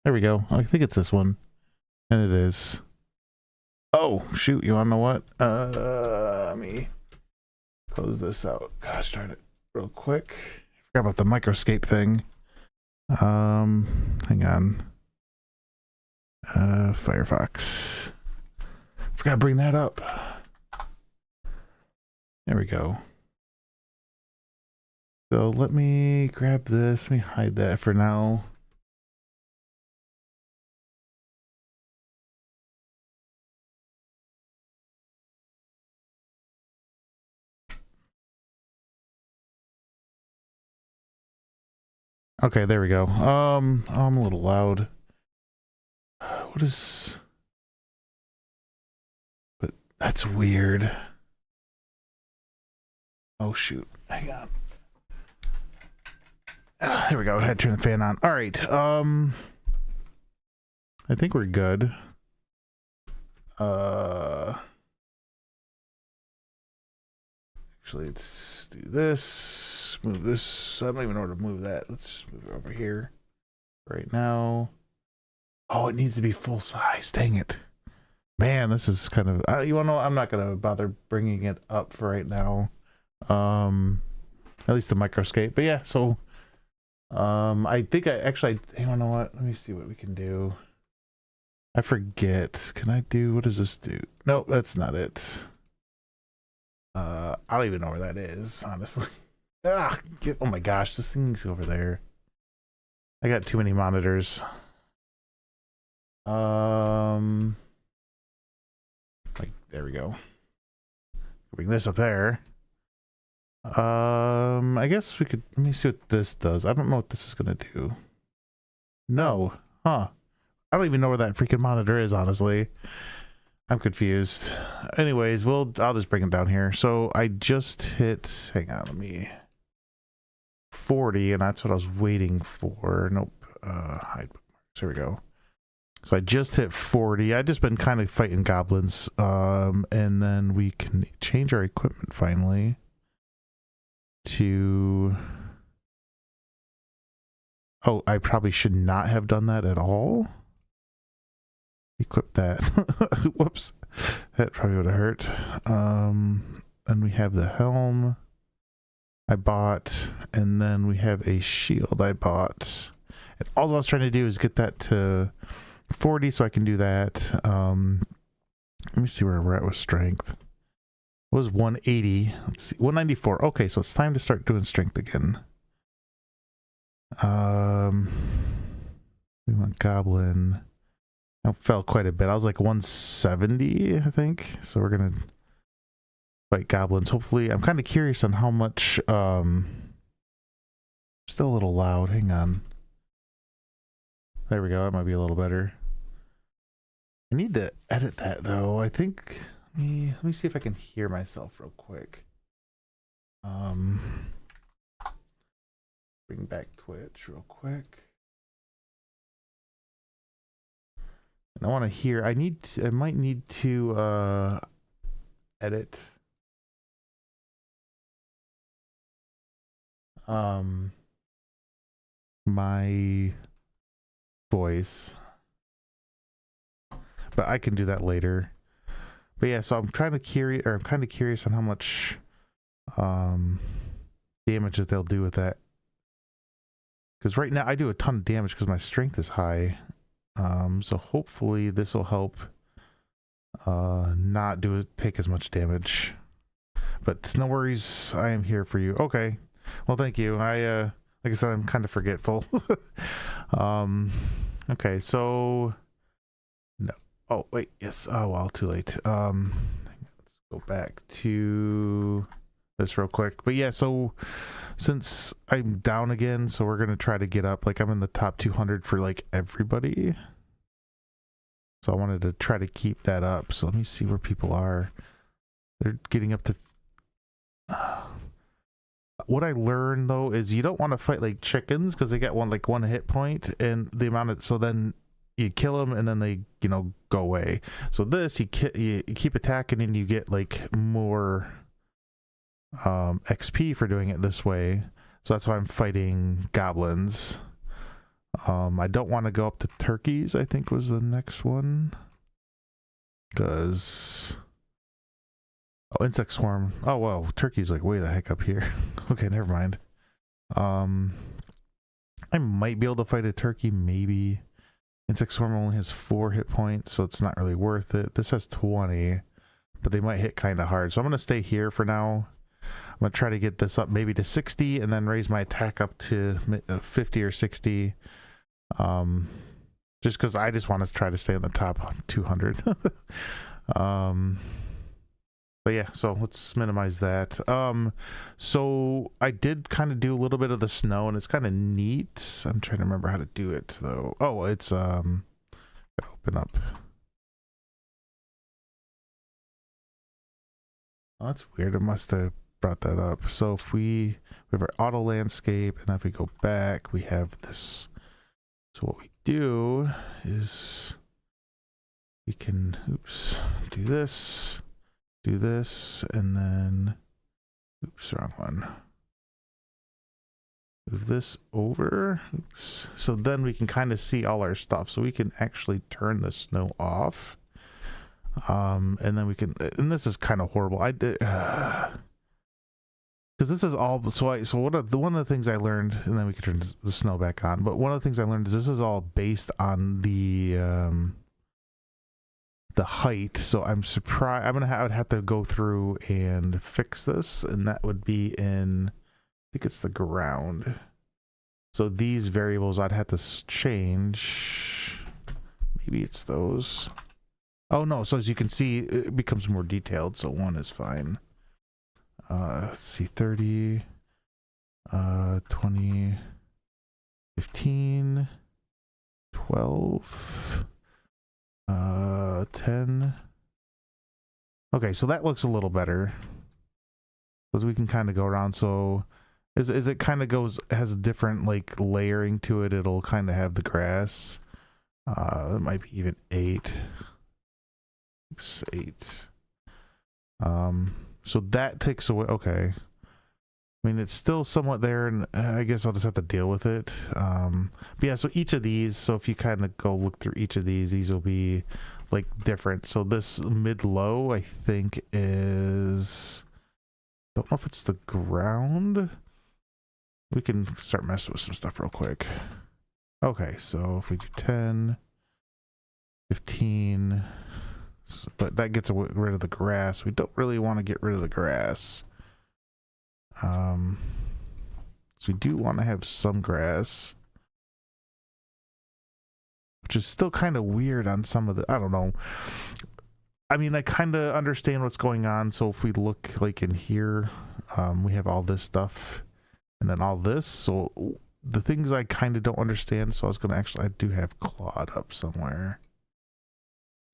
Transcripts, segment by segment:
There we go. I think it's this one. And it is. Oh, shoot. You want to know what? Let me close this out. Gosh darn it. Real quick. Forgot about the microscape thing. Hang on. Firefox. Forgot to bring that up. There we go. So let me grab this. Let me hide that for now. Okay, there we go. I'm a little loud. What is... But that's weird. Oh shoot. Hang on. Here we go. I had to turn the fan on. All right. I think we're good. Actually, let's do this. Move this. I don't even know where to move that. Let's just move it over here right now. Oh, it needs to be full size. Dang it. Man, this is kind of... you want to know? I'm not going to bother bringing it up for right now. At least the microscape. But yeah, so... I think I actually... You know what? Let me see what we can do. I forget. Can I do... What does this do? No, that's not it. I don't even know where that is, honestly. Oh my gosh, this thing's over there. I got too many monitors. Like, there we go. Bring this up there. I guess we could, let me see what this does. I don't know what this is gonna do. No. Huh. I don't even know where that freaking monitor is, honestly. I'm confused. Anyways, I'll just bring it down here. So I just hit, hang on, let me, 40, and that's what I was waiting for. Nope. Hide bookmarks. Here we go. So I just hit 40. I've just been kind of fighting goblins. And then we can change our equipment finally to... Oh, I probably should not have done that at all. Equip that. Whoops. That probably would have hurt. Then we have the helm I bought, and then we have a shield I bought. And all I was trying to do is get that to 40 so I can do that. Let me see where we're at with strength. It was 180. Let's see, 194. Okay, so it's time to start doing strength again. We want goblin. I fell quite a bit. I was like 170, I think. So we're gonna fight goblins. Hopefully, I'm kind of curious on how much. Still a little loud. Hang on. There we go. That might be a little better. I need to edit that though. I think. Let me see if I can hear myself real quick. Bring back Twitch real quick. And I want to hear. I might need to edit. My voice, but I can do that later. But yeah, so I'm kind of curious on how much damage that they'll do with that. Because right now I do a ton of damage because my strength is high. So hopefully this will help not take as much damage. But no worries, I am here for you. Okay. Well, thank you. Like I said, I'm kind of forgetful. Okay, so no. Oh, wait, yes. Oh, well, too late. Let's go back to this real quick. But yeah, so since I'm down again, so we're going to try to get up. Like, I'm in the top 200 for, like, everybody. So I wanted to try to keep that up. So let me see where people are. They're getting up to... What I learned, though, is you don't want to fight, like, chickens, because they get one hit point, and the amount of... So then you kill them, and then they, you know, go away. So this, you keep attacking, and you get, like, more... XP for doing it this way. So that's why I'm fighting goblins. I don't want to go up to turkeys, I think was the next one. Because... Oh, insect swarm. Oh, well, turkey's like way the heck up here. Okay, never mind. I might be able to fight a turkey, maybe. Insect swarm only has 4 hit points, so it's not really worth it. This has 20, but they might hit kind of hard. So I'm going to stay here for now. I'm going to try to get this up maybe to 60 and then raise my attack up to 50 or 60. Just because I just want to try to stay in the top 200. But yeah, so let's minimize that. So I did kind of do a little bit of the snow, and it's kind of neat. I'm trying to remember how to do it though. Oh, it's open up. Oh, that's weird. It must have brought that up. So if we have our auto landscape, and if we go back, we have this. So what we do is we can do this. Do this, and then oops, wrong one. Move this over. Oops. So then we can kind of see all our stuff. So we can actually turn the snow off. And then we can, and this is kind of horrible. I did because this is all one of the things I learned, and then we can turn the snow back on. But one of the things I learned is this is all based on the height. So I'm surprised. I would have to go through and fix this, and that would be in, I think it's the ground. So these variables I'd have to change. Maybe it's those. Oh no, so as you can see, it becomes more detailed, so 1 is fine. Let's see, 30, 20, 15, 12, 10. Okay, so that looks a little better. Because we can kind of go around, so as it kind of goes, has different like layering to it, it'll kind of have the grass. It might be even 8. Oops, 8. So that takes away, okay. I mean, it's still somewhat there, and I guess I'll just have to deal with it. But yeah, so each of these, so if you kind of go look through each of these will be like different. So this mid-low, I think is, don't know if it's the ground. We can start messing with some stuff real quick. Okay, so if we do 10, 15, but that gets rid of the grass. We don't really want to get rid of the grass. So we do want to have some grass, which is still kind of weird on some of the, I don't know. I mean, I kind of understand what's going on. So if we look like in here, we have all this stuff and then all this. So the things I kind of don't understand. So I was going to I do have Claude up somewhere.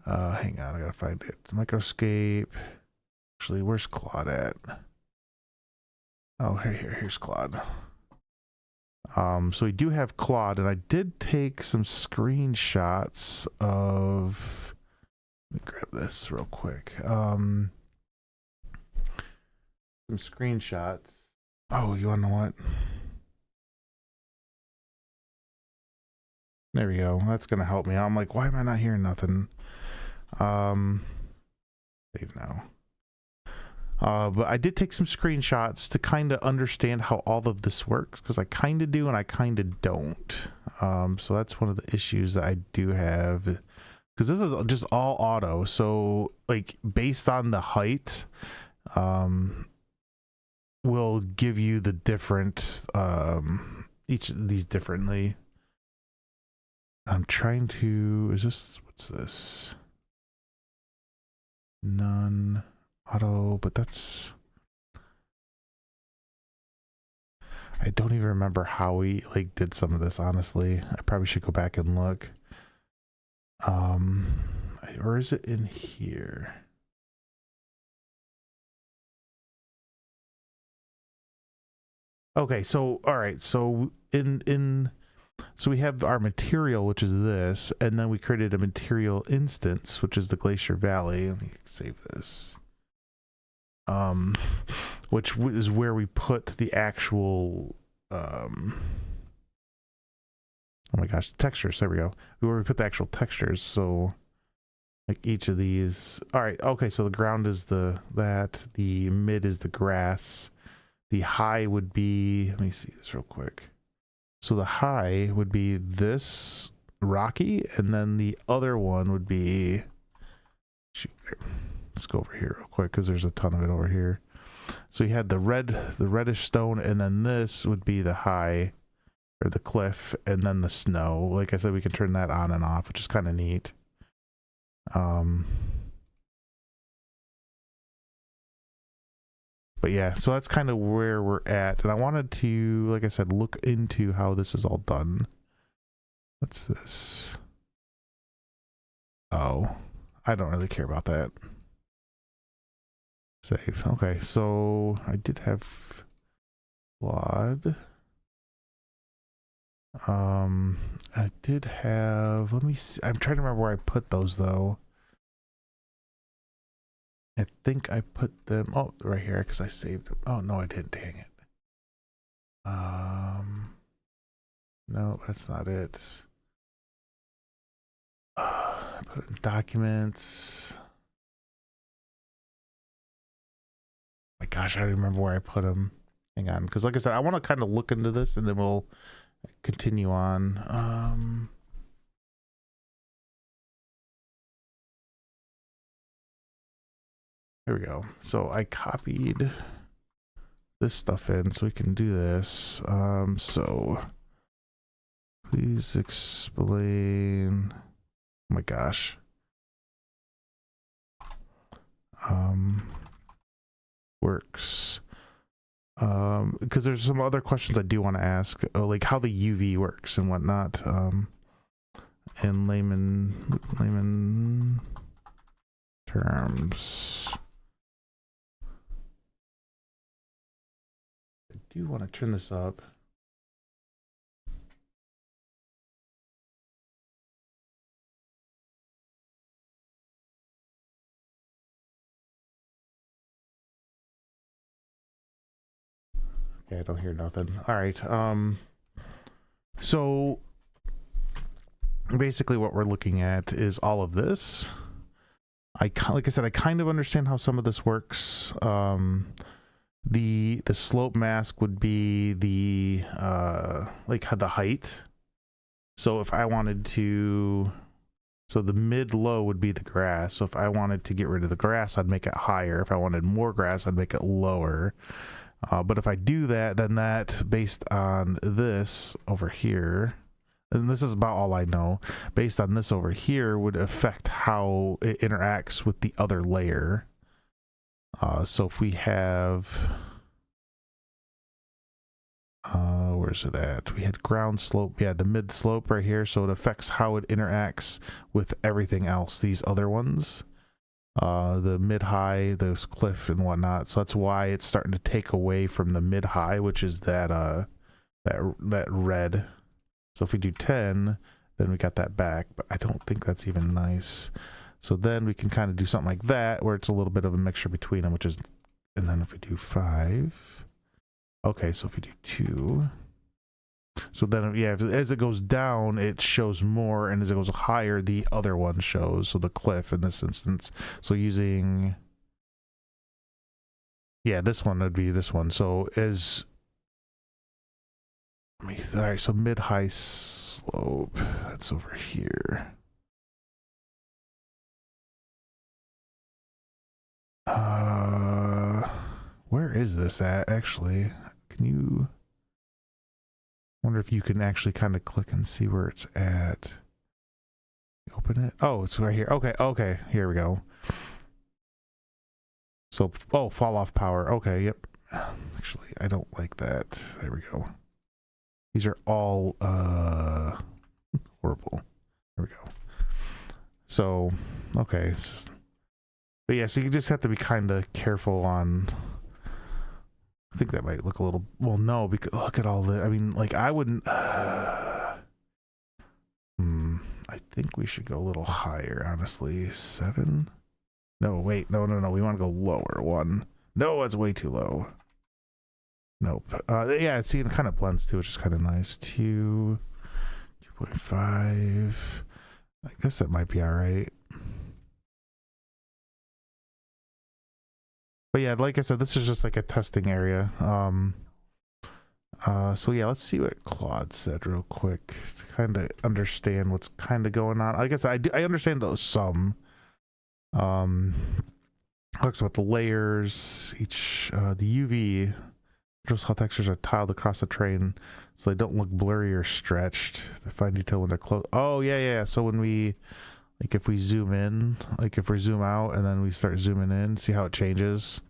Hang on, I gotta find it. Microscape. Actually, where's Claude at? Oh, here's Claude. So we do have Claude, and I did take some screenshots of. Let me grab this real quick. Some screenshots. Oh, you wanna know what? There we go. That's gonna help me. I'm like, why am I not hearing nothing? Save now. But I did take some screenshots to kind of understand how all of this works, because I kind of do and I kind of don't. So that's one of the issues that I do have, because this is just all auto. So like based on the height, will give you the different each of these differently. I'm trying to, what's this? None auto, but that's, I don't even remember how we like did some of this, honestly. I probably should go back and look. Or is it in here? Okay, so all right, so so we have our material, which is this, and then we created a material instance, which is the Glacier Valley. Let me save this. Which is where we put the actual Oh my gosh, textures, there we go. Where we put the actual textures, so like each of these. All right, okay, so the ground is the mid is the grass. The high would be, let me see this real quick. So the high would be this rocky, and then the other one would be, shoot, let's go over here real quick because there's a ton of it over here. So you had the reddish stone, and then this would be the high, or the cliff, and then the snow. Like I said, we can turn that on and off, which is kind of neat. But yeah, so that's kind of where we're at. And I wanted to, like I said, look into how this is all done. What's this? Oh, I don't really care about that. Save. Okay, so I did have flawed. I did have, let me see. I'm trying to remember where I put those though. I think I put them, oh, right here, because I saved them. Oh, no, I didn't, dang it. No, that's not it. I put it in documents. My gosh, I don't remember where I put them. Hang on, because like I said, I want to kind of look into this and then we'll continue on. Here we go. So I copied this stuff in so we can do this. So please explain. Oh my gosh. Works. Because there's some other questions I do want to ask, like how the UV works and whatnot. In layman terms. I do want to turn this up. Okay, I don't hear nothing. All right. So basically what we're looking at is all of this. Like I said, I kind of understand how some of this works. The slope mask would be the like the height. So if I wanted to, so the mid low would be the grass. So if I wanted to get rid of the grass, I'd make it higher. If I wanted more grass, I'd make it lower. But if I do that, then that based on this over here, and this is about all I know, based on this over here would affect how it interacts with the other layer. So if we have, where's it at? We had ground slope, yeah, the mid slope right here. So it affects how it interacts with everything else, these other ones. The mid-high, those cliff and whatnot. So that's why it's starting to take away from the mid-high, which is that that red. So if we do 10, then we got that back, but I don't think that's even nice. So then we can kind of do something like that, where it's a little bit of a mixture between them, which is, and then if we do 5, okay, so if we do 2, so then, yeah, as it goes down, it shows more, and as it goes higher, the other one shows, so the cliff in this instance. So using, yeah, this one would be this one. So as, all right, so mid-high slope, that's over here. Where is this at, actually? Can you... wonder if you can actually kind of click and see where it's at. Open it. Oh, it's right here. Okay, okay. Here we go. So, oh, fall off power. Okay, yep. Actually, I don't like that. There we go. These are all horrible. There we go. So, okay. But yeah, so you just have to be kind of careful on... I think that might look a little, well, no, because look at all the, I mean, like I wouldn't, I think we should go a little higher, honestly. 7? No, wait, no, we want to go lower. 1. No, that's way too low. Nope. Yeah, see, it kind of blends too, which is kind of nice. 2, 2.5. I guess that might be all right. But yeah, like I said, this is just like a testing area. So yeah, let's see what Claude said real quick to kind of understand what's kind of going on. I guess I understand those some. Talks about the layers, each the UV. Just how textures are tiled across the train so they don't look blurry or stretched. They find detail when they're close. Oh yeah. So when we, like, if we zoom in, like if we zoom out and then we start zooming in, see how it changes.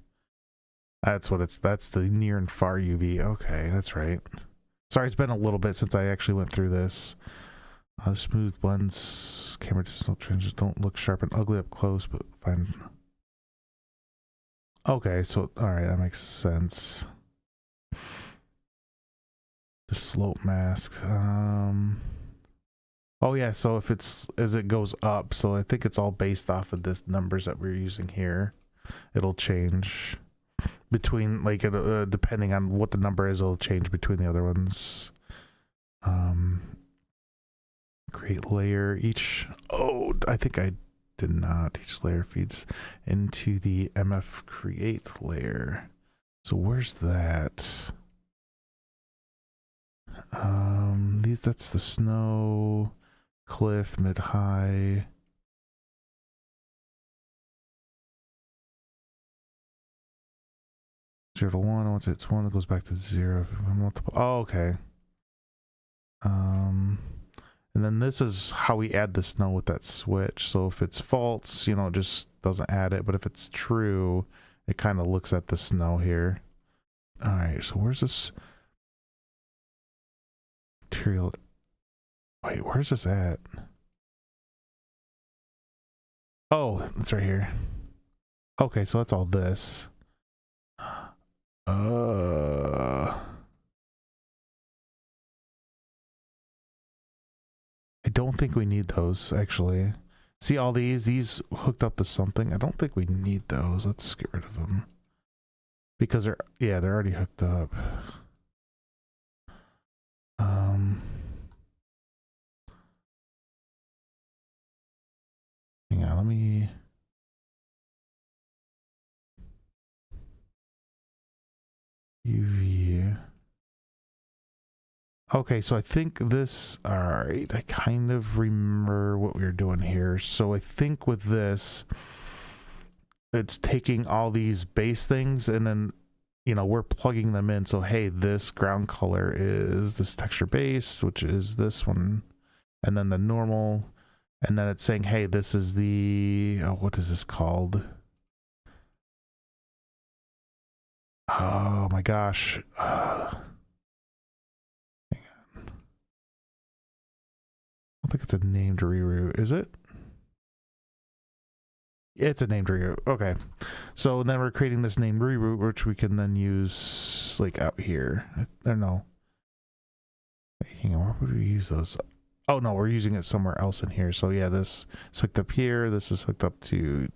That's the near and far UV. Okay, that's right. Sorry, it's been a little bit since I actually went through this. Smooth blends, camera distance changes don't look sharp and ugly up close, but fine. Okay, so all right, that makes sense. The slope mask. Oh yeah, so if it's as it goes up, so I think it's all based off of this numbers that we're using here. It'll change between, like, depending on what the number is, it'll change between the other ones. Create layer each. Oh, I think I did not. Each layer feeds into the MF create layer. So where's that? That's the snow, cliff, mid high. Zero to one. Once it's one, it goes back to zero. Multiple. Oh, okay. And then this is how we add the snow with that switch. So if it's false, you know, it just doesn't add it. But if it's true, it kind of looks at the snow here. All right. So where's this material? Wait, where's this at? Oh, it's right here. Okay, so that's all this. I don't think we need those, actually. See all these hooked up to something? I don't think we need those. Let's get rid of them. Because they're already hooked up. Hang on, let me... UV. Okay, so I think this... Alright, I kind of remember what we were doing here. So I think with this, it's taking all these base things and then, you know, we're plugging them in. So, hey, this ground color is this texture base, which is this one. And then the normal. And then it's saying, hey, this is the... Oh, what is this called? Oh, my gosh. Hang on. I don't think it's a named reroute, is it? It's a named reroute. Okay. So then we're creating this named reroute, which we can then use, like, out here. I don't know. Wait, hang on. Where would we use those? Oh, no, we're using it somewhere else in here. So, yeah, this is hooked up here. This is hooked up to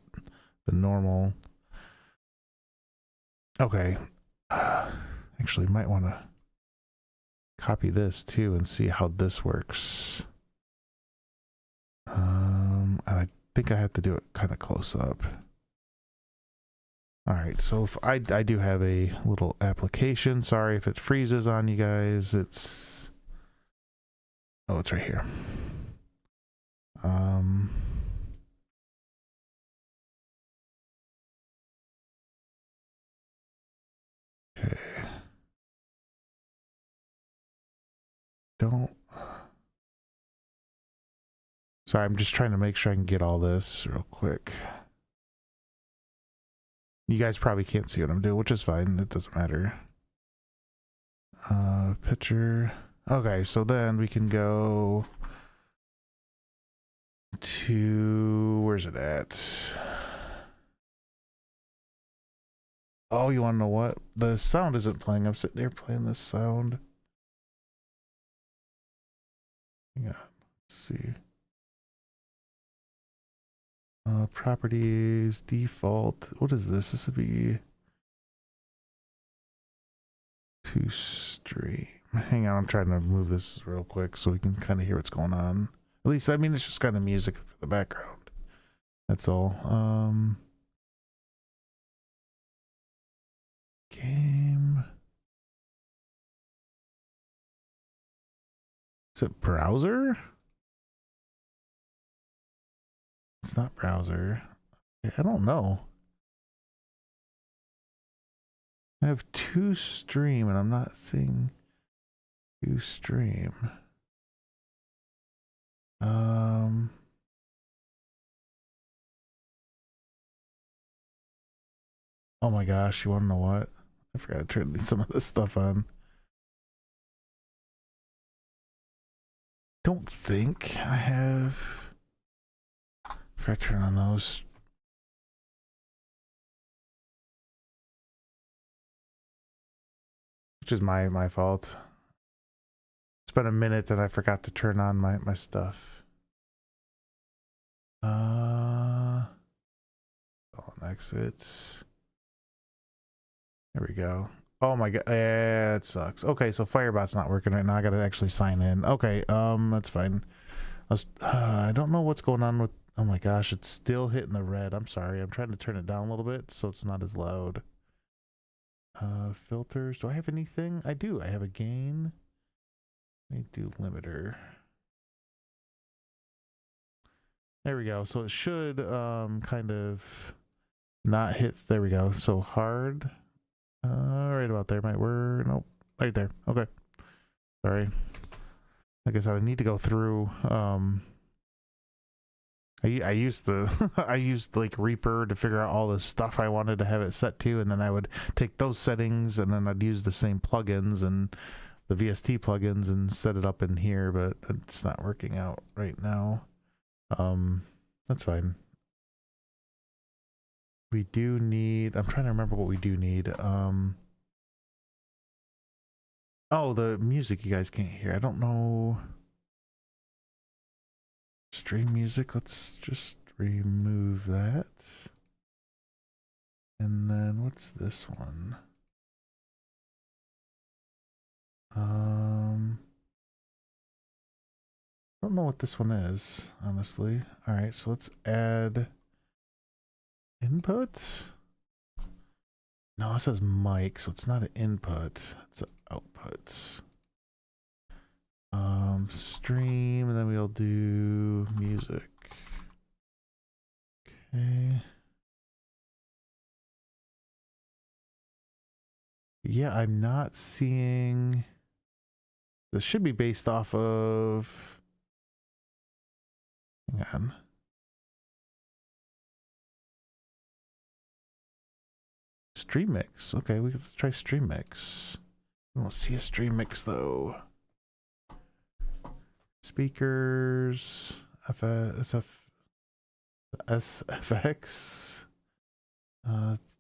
the normal. Okay. Actually, might want to copy this, too, and see how this works. I think I have to do it kind of close up. All right, so if I do have a little application. Sorry if it freezes on you guys. It's... Oh, it's right here. Okay. Sorry, I'm just trying to make sure I can get all this real quick. You guys probably can't see what I'm doing, which is fine. It doesn't matter. Picture. Okay, so then we can go to... Where's it at? Oh, you want to know what? The sound isn't playing. I'm sitting there playing this sound. Yeah, let's see. Properties, default. What is this? This would be to stream. Hang on, I'm trying to move this real quick so we can kind of hear what's going on. At least, I mean, it's just kind of music for the background. That's all. Game. Is it browser? It's not browser. I don't know. I have two stream and I'm not seeing two stream. Oh my gosh, you want to know what? I forgot to turn some of this stuff on. Don't think I have. If I turn on those. Which is my fault. It's been a minute and I forgot to turn on my stuff. On exits. There we go. Oh my god, yeah, it sucks. Okay, so Firebot's not working right now. I gotta actually sign in. Okay, that's fine. I don't know what's going on with. Oh my gosh, it's still hitting the red. I'm sorry. I'm trying to turn it down a little bit so it's not as loud. Filters. Do I have anything? I do. I have a gain. Let me do limiter. There we go. So it should kind of not hit. There we go. So hard. Right about there might work. Nope. Right there. Okay. Sorry. Like I said, I need to go through. I used the I used like Reaper to figure out all the stuff I wanted to have it set to, and then I would take those settings and then I'd use the same plugins and the VST plugins and set it up in here, but it's not working out right now. That's fine. We do need, I'm trying to remember what we do need. Oh, the music you guys can't hear. I don't know. Stream music, let's just remove that. And then what's this one? I don't know what this one is, honestly. All right, so let's add input. No, it says mic, so it's not an input, it's an output. Stream, and then we'll do music. Okay. Yeah, I'm not seeing. This should be based off of. Hang on. Stream mix. Okay, let's try stream mix. I don't see a stream mix though. Speakers, SFX,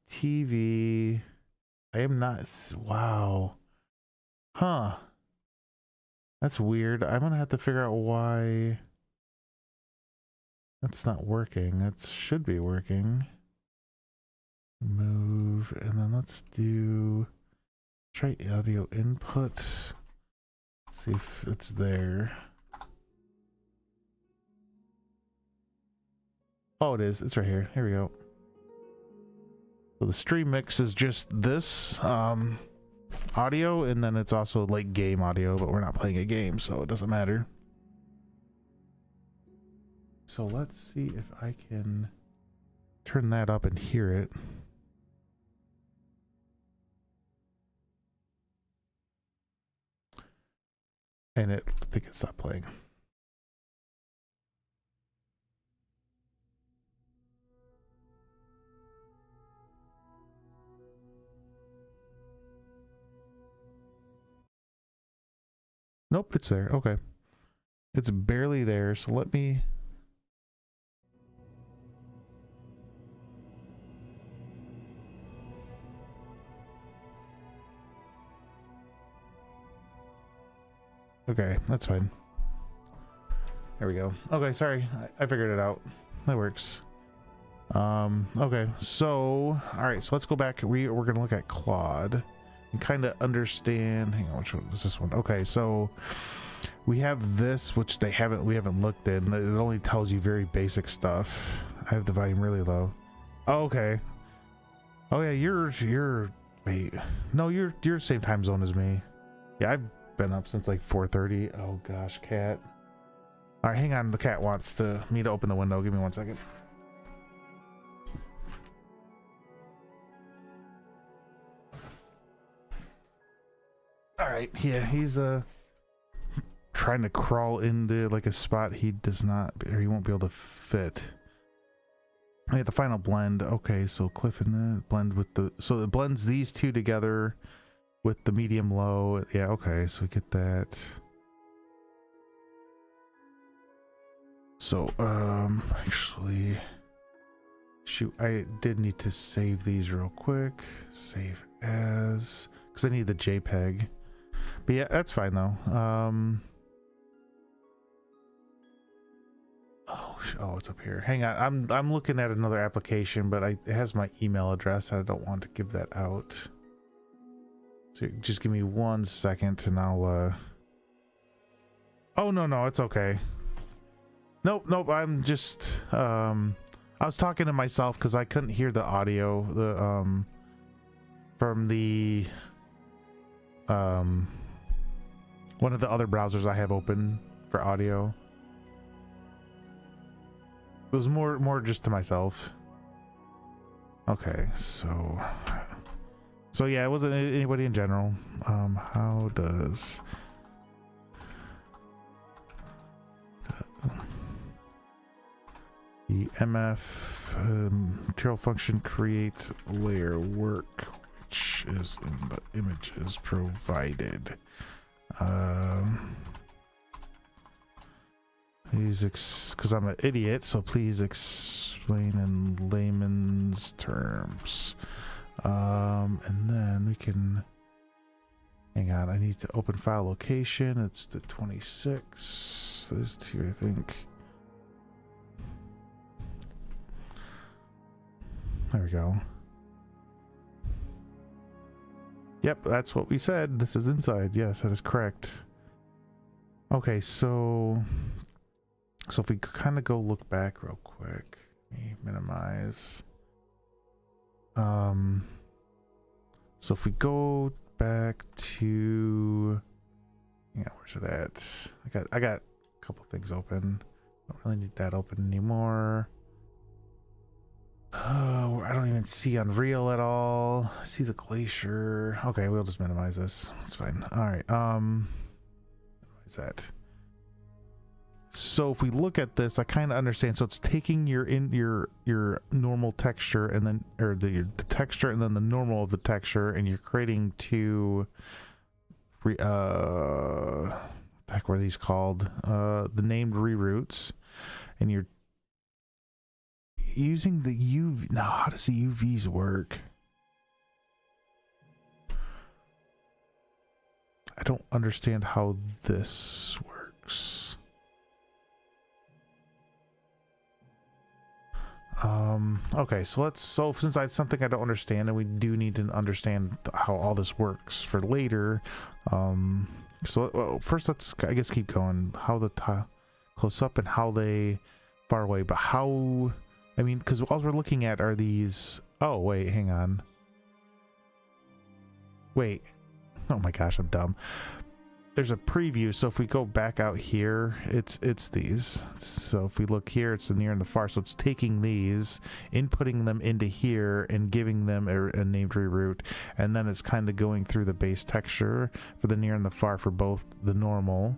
TV. I am not. Wow. Huh. That's weird. I'm gonna have to figure out why that's not working. It should be working. Move, and then let's try audio input. See if it's there. Oh, it is. It's right here. Here we go. So the stream mix is just this audio, and then it's also like game audio, but we're not playing a game, so it doesn't matter. So let's see if I can turn that up and hear it. And I think it stopped playing. Nope, it's there. Okay. It's barely there, so let me... Okay, that's fine. There we go. Okay, sorry. I figured it out. That works. Okay, so... Alright, so let's go back. We're going to look at Claude. and kind of understand. Hang on, which one is this one? Okay, so we have this, which we haven't looked at. It only tells you very basic stuff. I have the volume really low. Oh, okay. Oh yeah, you're wait. No, you're the same time zone as me. Yeah, I've been up since like 4:30. Oh gosh, cat. All right, hang on. The cat wants me to open the window. Give me 1 second. All right, yeah, he's trying to crawl into like a spot he does not, or he won't be able to fit. I had the final blend. Okay, so cliff in the blend with the, so it blends these two together with the medium low. Yeah, okay, so we get that. So actually, shoot, I did need to save these real quick. Save as, because I need the JPEG. But yeah, that's fine though. Oh, it's up here. Hang on, I'm looking at another application, but it has my email address. I don't want to give that out. So just give me 1 second, and I'll. Oh no, it's okay. Nope. I'm just. I was talking to myself because I couldn't hear the audio. From the. One of the other browsers I have open for audio. It was more just to myself. Okay, so yeah, it wasn't anybody in general. How does the MF material function create layer work, which is in the images provided? Please, because I'm an idiot, so please explain in layman's terms. And then we can, hang on, I need to open file location. It's the 26. Those two, I think. There we go. Yep, that's what we said. This is inside. Yes, that is correct. Okay, so if we kind of go look back real quick, minimize. So if we go back to, yeah, where's it at? I got a couple things open. Don't really need that open anymore. Oh, I don't even see Unreal at all. I see the glacier. Okay, we'll just minimize this. It's fine. All right. Minimize that. So if we look at this, I kind of understand. So it's taking your normal texture and then, or the texture and then the normal of the texture, and you're creating two. Back where these called the named reroutes, and you're using the UV. Now, how does the UVs work? I don't understand how this works. Okay, so since it's something I don't understand, and we do need to understand how all this works for later, first let's, I guess, keep going. How the close up and how they far away, but how, I mean, because all we're looking at are these. Oh wait, hang on. Wait, oh my gosh, I'm dumb. There's a preview, so if we go back out here, it's these. So if we look here, it's the near and the far, so it's taking these, inputting them into here, and giving them a named reroute, and then it's kind of going through the base texture for the near and the far for both the normal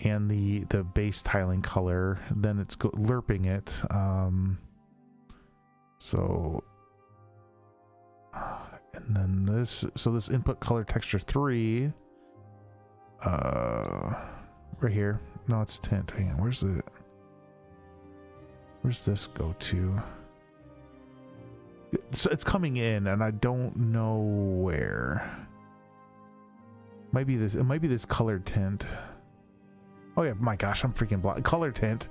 and the base tiling color. Then it's lerping it. And then this, so this input color texture 3. Right here. No, it's tint. Hang on, where's this go to? It's coming in, and I don't know where. Might be this. It might be this color tint. Oh yeah, my gosh, I'm freaking blind. Color tint.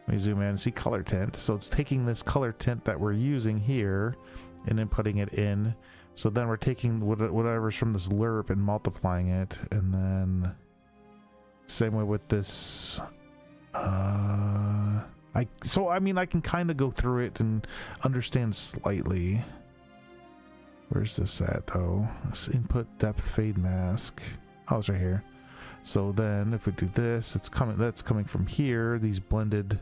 Let me zoom in and see color tint. So it's taking this color tint that we're using here and then putting it in, So then we're taking whatever's from this lerp and multiplying it, and then same way with this. I mean, I can kind of go through it and understand slightly. Where's this at though? This input depth fade mask. Oh, it's right here. So then if we do this, it's coming, that's coming from here, these blended.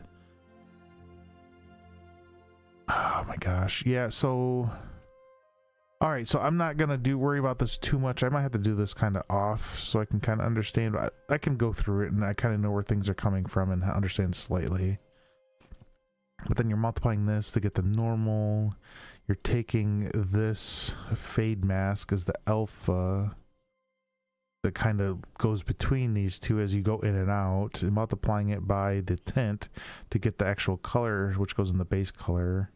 Oh my gosh. Yeah, so all right, so I'm not gonna worry about this too much. I might have to do this kind of off so I can kind of understand. I can go through it and I kind of know where things are coming from and understand slightly. But then you're multiplying this to get the normal. You're taking this fade mask as the alpha that kind of goes between these two as you go in and out, and multiplying it by the tint to get the actual color, which goes in the base color.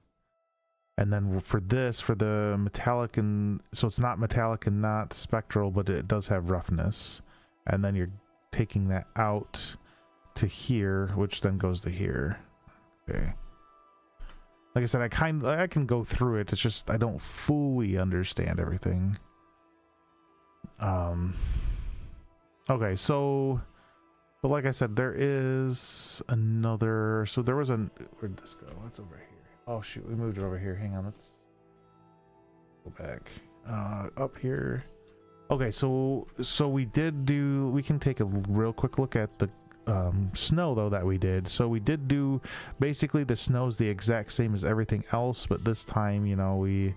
And then for this, for the metallic, and so it's not metallic and not spectral, but it does have roughness. And then you're taking that out to here, which then goes to here. Okay. Like I said, I can go through it. It's just I don't fully understand everything. Okay, so, but like I said, there is another. So there was where'd this go? It's over here. Oh shoot, we moved it over here. Hang on, let's go back. Up here. Okay, so we can take a real quick look at the snow though that we did. So we did do, basically the snow's the exact same as everything else, but this time, you know, we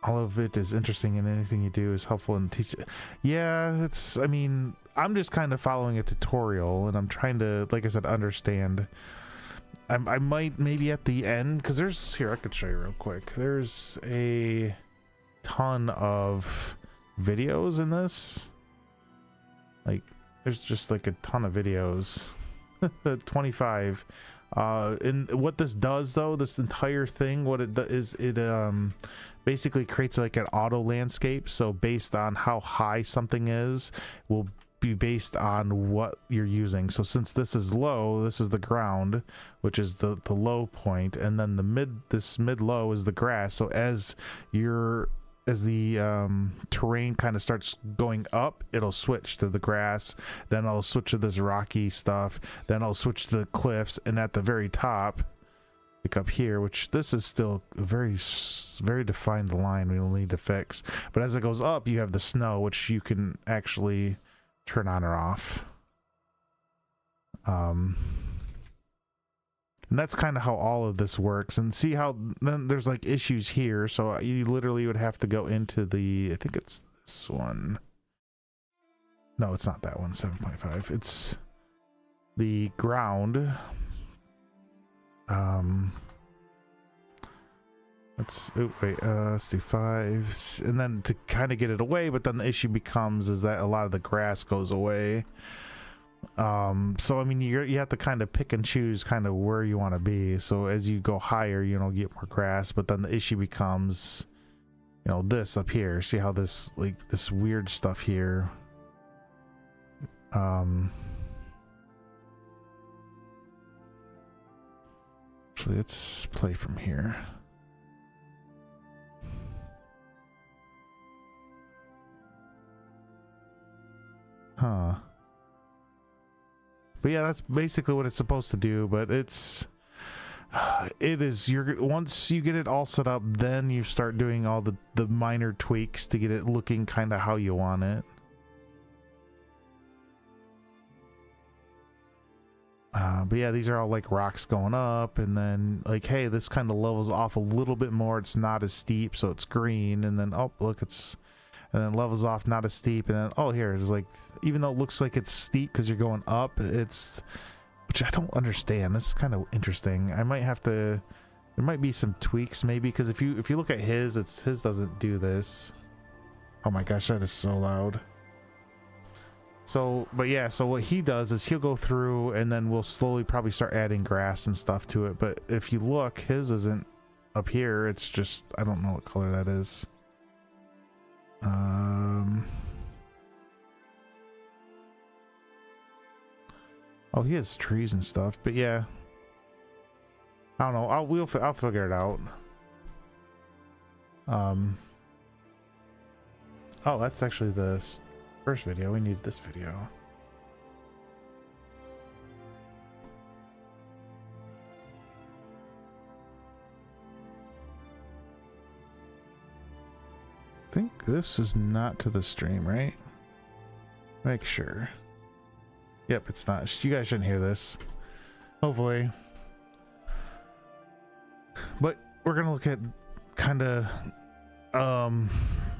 all of it is interesting, and anything you do is helpful and teach. Yeah, it's, I mean, I'm just kind of following a tutorial, and I'm trying to, like I said, understand. I might maybe at the end, because there's, here, I could show you real quick. There's a ton of videos in this. Like, there's just like a ton of videos. 25. And what this does though, this entire thing, what it does is it basically creates like an auto landscape. So based on how high something is, will be based on what you're using. So since this is low, this is the ground, which is the low point, and then this mid low is the grass. So as the terrain kind of starts going up, it'll switch to the grass, then I'll switch to this rocky stuff, then I'll switch to the cliffs, and at the very top, like up here, which this is still a very defined line we will need to fix, but as it goes up, you have the snow, which you can actually turn on or off. And that's kind of how all of this works. And see how then there's like issues here. So you literally would have to go into the, I think it's this one. No, it's not that one, 7.5. It's the ground. Let's do 5. And then to kind of get it away, but then the issue becomes is that a lot of the grass goes away. So I mean, you have to kind of pick and choose kind of where you want to be. So as you go higher, you know, get more grass, but then the issue becomes, you know, this up here. See how this, like, this weird stuff here, actually let's play from here. Huh. But yeah, that's basically what it's supposed to do, but it is, once you get it all set up, then you start doing all the minor tweaks to get it looking kind of how you want it. But yeah, these are all like rocks going up, and then like, hey, this kind of levels off a little bit more. It's not as steep, so it's green, and then, oh, look, and then levels off, not as steep, and then, oh, here it's like, even though it looks like it's steep because you're going up, which I don't understand. This is kind of interesting. I might have to, there might be some tweaks maybe, because if you look at his doesn't do this. Oh my gosh, that is so loud. So, but yeah, so what he does is he'll go through, and then we'll slowly probably start adding grass and stuff to it. But if you look, his isn't up here. It's just, I don't know what color that is. Oh, he has trees and stuff, but yeah. I don't know. I'll figure it out. Oh, that's actually the first video. We need this video. I think this is not to the stream, right? Make sure. Yep, it's not. You guys shouldn't hear this. Hopefully. But we're gonna look at kind of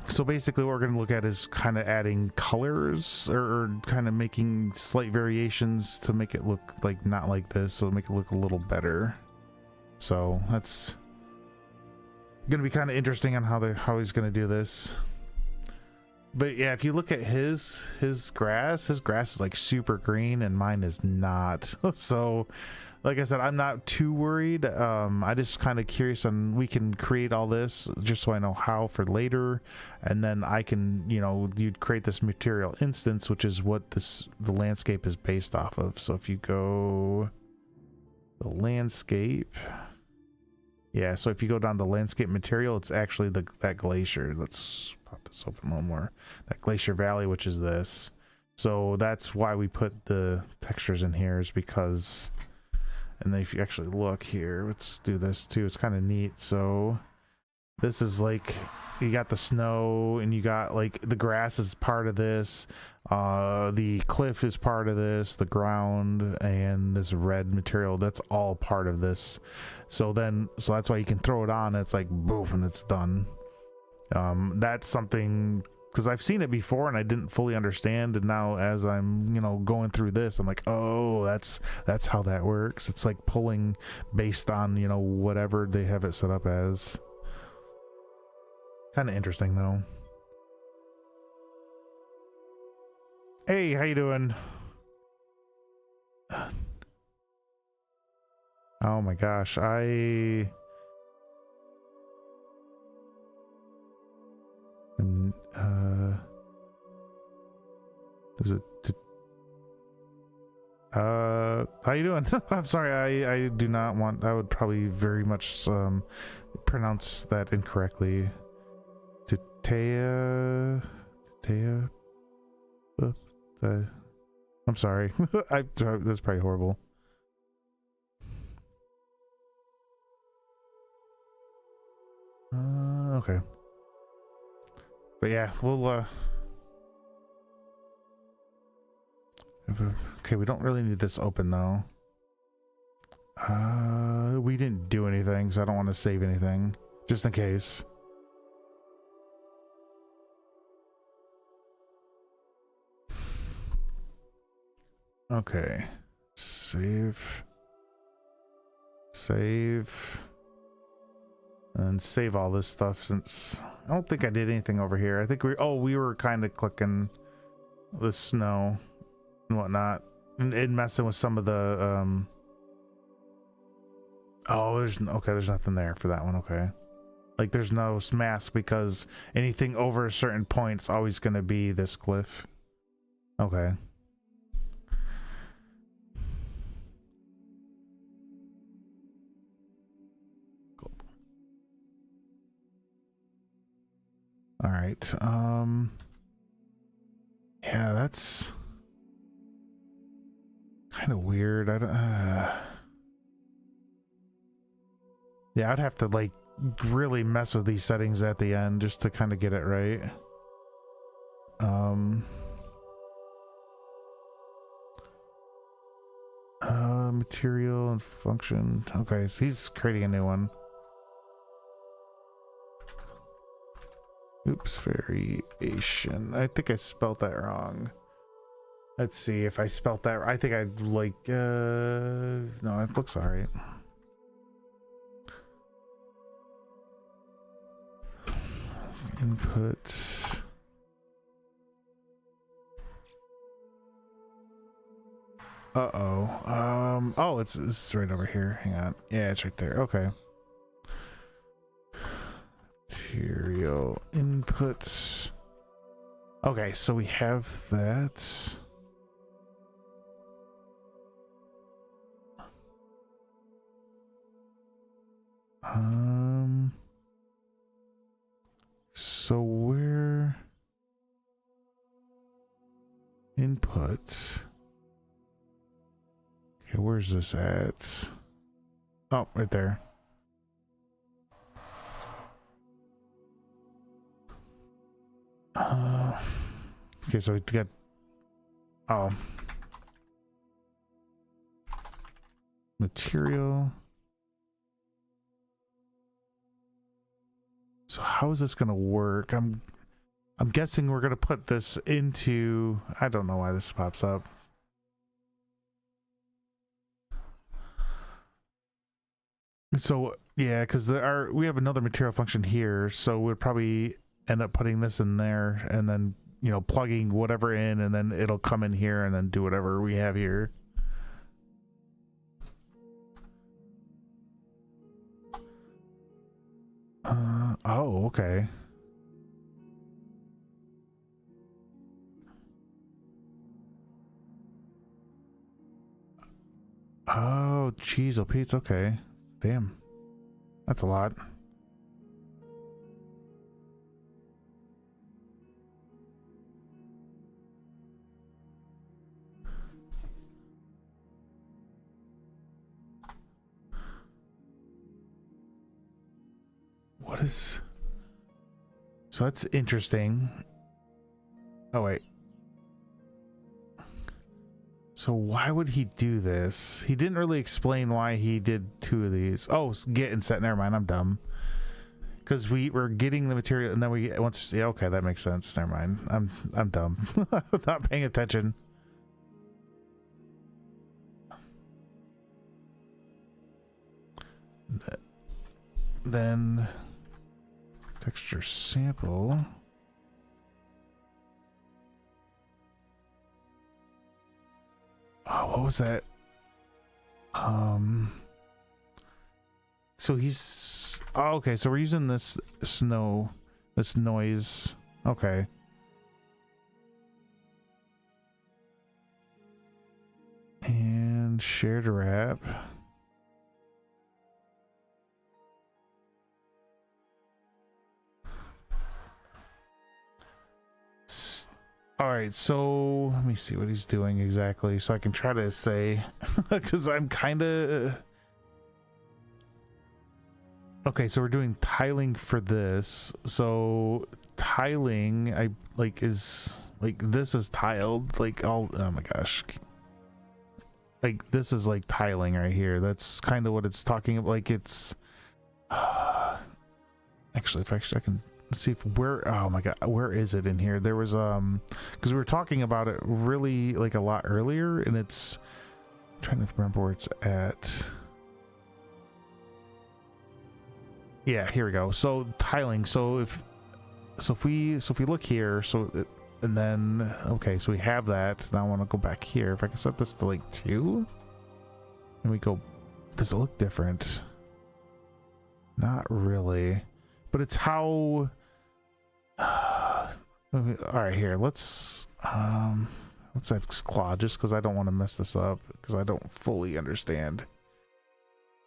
so basically what we're going to look at is kind of adding colors or kind of making slight variations to make it look like not like this, so make it look a little better. So that's going to be kind of interesting on how he's going to do this. But yeah, if you look at his grass is like super green and mine is not. So like I said, I'm not too worried. I just kind of curious, and we can create all this just so I know how for later, and then I can, you know, you'd create this material instance, which is what the landscape is based off of. So if you go the landscape, yeah, so if you go down to landscape material, it's actually that glacier. Let's pop this open a little more. That glacier valley, which is this. So that's why we put the textures in here, is because, and then if you actually look here, let's do this too. It's kind of neat. So this is like, you got the snow and you got like the grass is part of this. The cliff is part of this, the ground, and this red material, that's all part of this. So that's why you can throw it on. It's like boom, and it's done. That's something, because I've seen it before and I didn't fully understand, and now as I'm, you know, going through this, I'm like, oh, that's how that works. It's like pulling based on, you know, whatever they have it set up as. Kind of interesting though. Hey, how you doing? Oh my gosh, is it how you doing? I'm sorry, I do not want, I would probably very much pronounce that incorrectly. Taya, I'm sorry. That's probably horrible. Okay. But yeah, we'll okay, we don't really need this open though. We didn't do anything, so I don't want to save anything, just in case. Okay, save, and save all this stuff, since I don't think I did anything over here. I think we were kind of clicking the snow and whatnot, and messing with some of the oh, there's nothing there for that one. Okay, like there's no mask, because anything over a certain point is always going to be this cliff. Okay. All right. Yeah, that's kind of weird. I don't. Yeah, I'd have to like really mess with these settings at the end just to kind of get it right. Material and function. Okay, so he's creating a new one. Oops, variation. I think I spelled that wrong. Let's see if I spelled that. I think I like, no, it looks all right. Input. Uh-oh. Oh, it's right over here. Hang on. Yeah, it's right there. Okay. Material inputs. Okay, so we have that. So where input? Okay, where's this at? Oh, right there. Okay, so we got, oh, material. So how is this gonna work? I'm guessing we're gonna put this into, I don't know why this pops up. So yeah, because we have another material function here, so we'd probably end up putting this in there and then, you know, plugging whatever in, and then it'll come in here and then do whatever we have here. Oh, okay. Oh, geez, oh, Pete's okay. Damn. That's a lot. What is... So that's interesting. Oh, wait. So why would he do this? He didn't really explain why he did two of these. Oh, get and set. Never mind, I'm dumb. Because we're getting the material and then we once, yeah, okay, that makes sense. Never mind. I'm dumb. Not paying attention. Then texture sample. Oh, what was that? So he's, oh, okay, so we're using this this noise. Okay. And shared wrap. All right, so let me see what he's doing exactly so I can try to say, because I'm kind of... Okay, so we're doing tiling for this. So tiling, I like is like, this is tiled, like all, oh my gosh. Like this is like tiling right here. That's kind of what it's talking about. Like it's, actually, if I can, let's see if where, oh my god, where is it in here? There was because we were talking about it really like a lot earlier, and it's, I'm trying to remember where it's at. Yeah, here we go. So tiling. So if we look here, and then okay, so we have that. Now I want to go back here. If I can set this to like 2, and we go, does it look different? Not really, but it's how. All right, here. Let's add claw just because I don't want to mess this up because I don't fully understand.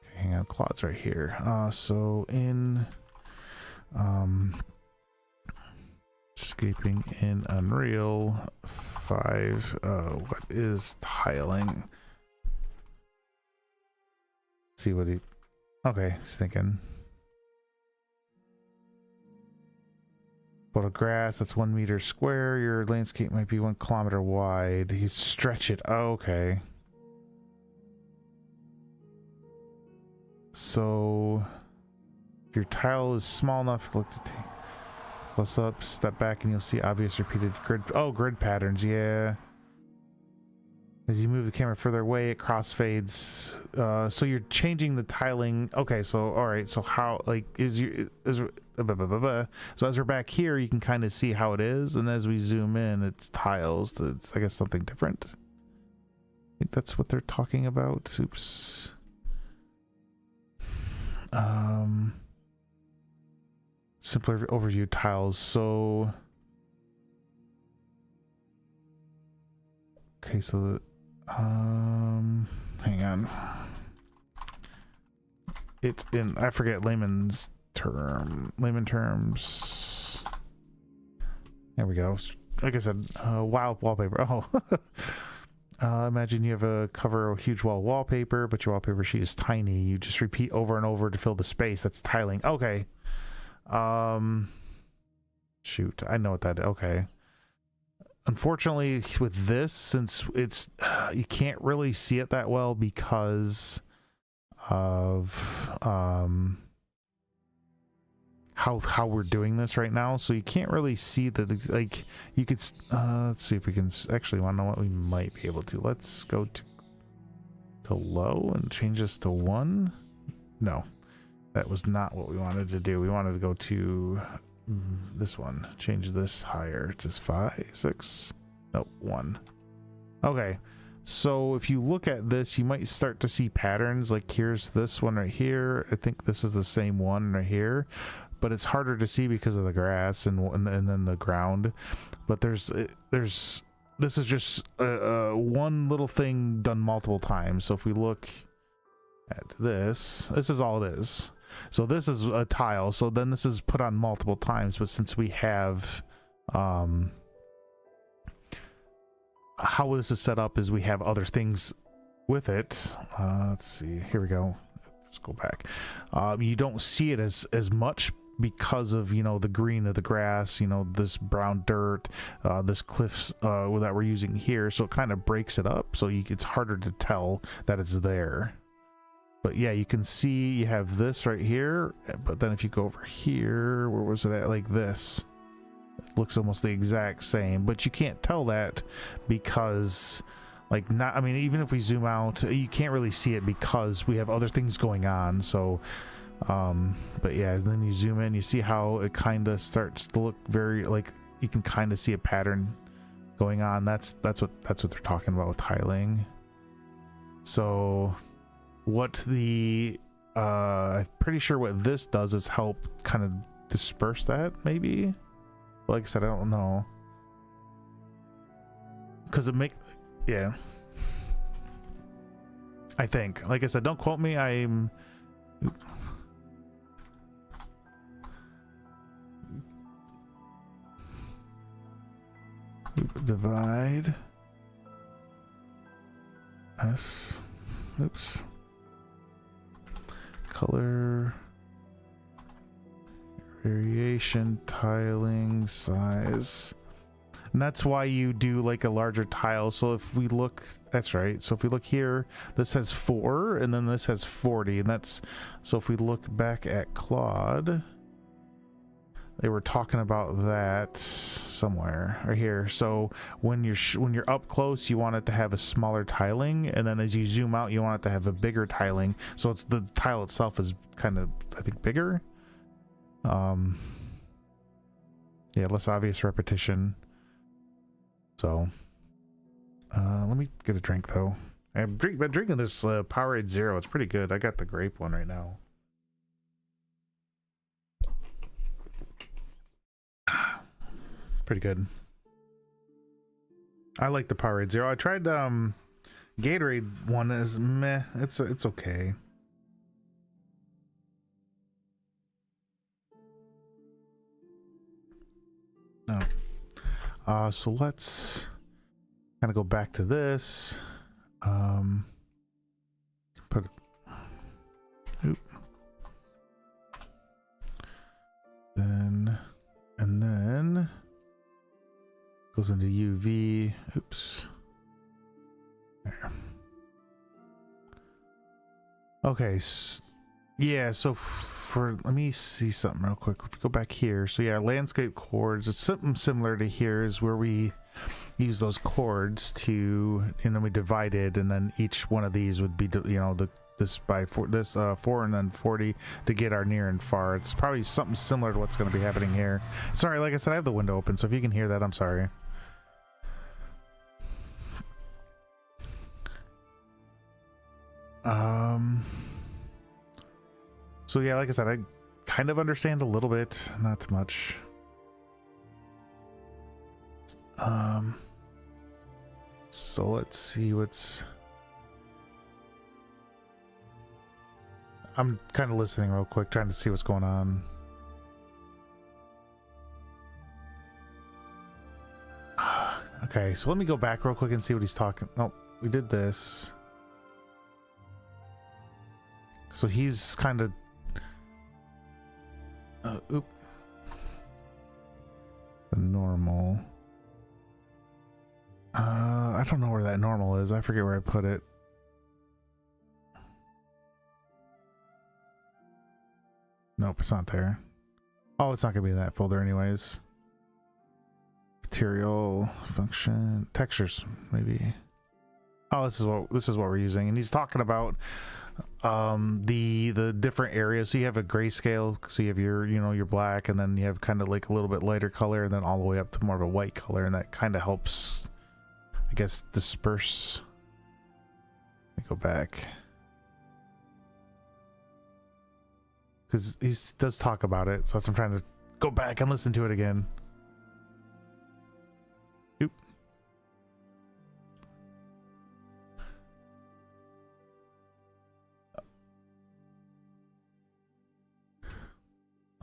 Okay, hang on, claw's right here. So in escaping in Unreal 5, what is tiling? Let's see what he, okay, he's thinking. Foot of grass, that's 1 meter square. Your landscape might be 1 kilometer wide. You stretch it. Oh, okay. So your tile is small enough to look to take close up, step back, and you'll see obvious repeated grid patterns. Yeah. As you move the camera further away, it crossfades. So you're changing the tiling. Okay, so all right. So how, like, so as we're back here, you can kind of see how it is, and as we zoom in, it's tiles. It's, I guess, something different. I think that's what they're talking about. Oops. Simpler overview tiles. So okay, so hang on. it in, I forget layman terms. There we go. Like I said, wow, wallpaper. Oh, imagine you have a cover a huge wall wallpaper, but your wallpaper sheet is tiny. You just repeat over and over to fill the space. That's tiling. Okay. Shoot, I know what that is. Okay. Unfortunately, with this, since it's you can't really see it that well because of how we're doing this right now, so you can't really see the like you could let's see if we can actually want to know what we might be able to. Let's go to low and change this to 1. No, that was not what we wanted to do. We wanted to go to this one, change this higher to 5 6 no 1. Okay, so if you look at this, you might start to see patterns. Like here's this one right here. I think this is the same one right here, but it's harder to see because of the grass and then the ground. But this is just one little thing done multiple times. So if we look at this is all it is. So this is a tile, so then this is put on multiple times, but since we have how this is set up is we have other things with it. Let's see, here we go. Let's go back. You don't see it as much because of, you know, the green of the grass, you know, this brown dirt, this cliffs that we're using here, so it kind of breaks it up, so it's harder to tell that it's there. But yeah, you can see you have this right here, but then if you go over here, where was it at? Like this. It looks almost the exact same, but you can't tell that because, like, I mean, even if we zoom out, you can't really see it because we have other things going on. So, but yeah, then you zoom in, you see how it kind of starts to look very, like, you can kind of see a pattern going on. That's what they're talking about with tiling. So what I'm pretty sure what this does is help kind of disperse that, maybe. Like I said, I don't know, because yeah, I think, like I said, don't quote me. I'm divide s, oops, color variation, tiling, size. And that's why you do like a larger tile. So if we look, that's right, so if we look here, this has 4 and then this has 40, and that's, so if we look back at Claude, they were talking about that somewhere right here. So when you're up close, you want it to have a smaller tiling, and then as you zoom out, you want it to have a bigger tiling, so it's the tile itself is kind of, I think, bigger. Yeah, less obvious repetition. So let me get a drink though. I've been drinking this Powerade Zero. It's pretty good. I got the grape one right now. Pretty good. I like the Powerade Zero. I tried Gatorade one, is meh. It's okay. No. So let's kind of go back to this. Put oop. Then and then goes into UV. Oops. There. Okay. Yeah. So let me see something real quick. If we go back here, so yeah, landscape chords. It's something similar to here, is where we use those chords to, and then we divide it, and then each one of these would be, you know, this by 4, this 4 and then 40 to get our near and far. It's probably something similar to what's going to be happening here. Sorry, like I said, I have the window open, so if you can hear that, I'm sorry. So yeah, like I said, I kind of understand a little bit, not too much. So let's see what's... I'm kind of listening real quick, trying to see what's going on. Okay, so let me go back real quick and see what he's talking. Oh, we did this. So he's kind of... oop. The normal. I don't know where that normal is. I forget where I put it. Nope, it's not there. Oh, it's not gonna be in that folder anyways. Material, function, textures, maybe. Oh, this is what we're using, and he's talking about the different areas. So you have a grayscale, so you have your, you know, your black, and then you have kind of like a little bit lighter color, and then all the way up to more of a white color, and that kind of helps, I guess, disperse. Let me go back, because he does talk about it, so I'm trying to go back and listen to it again. Oop.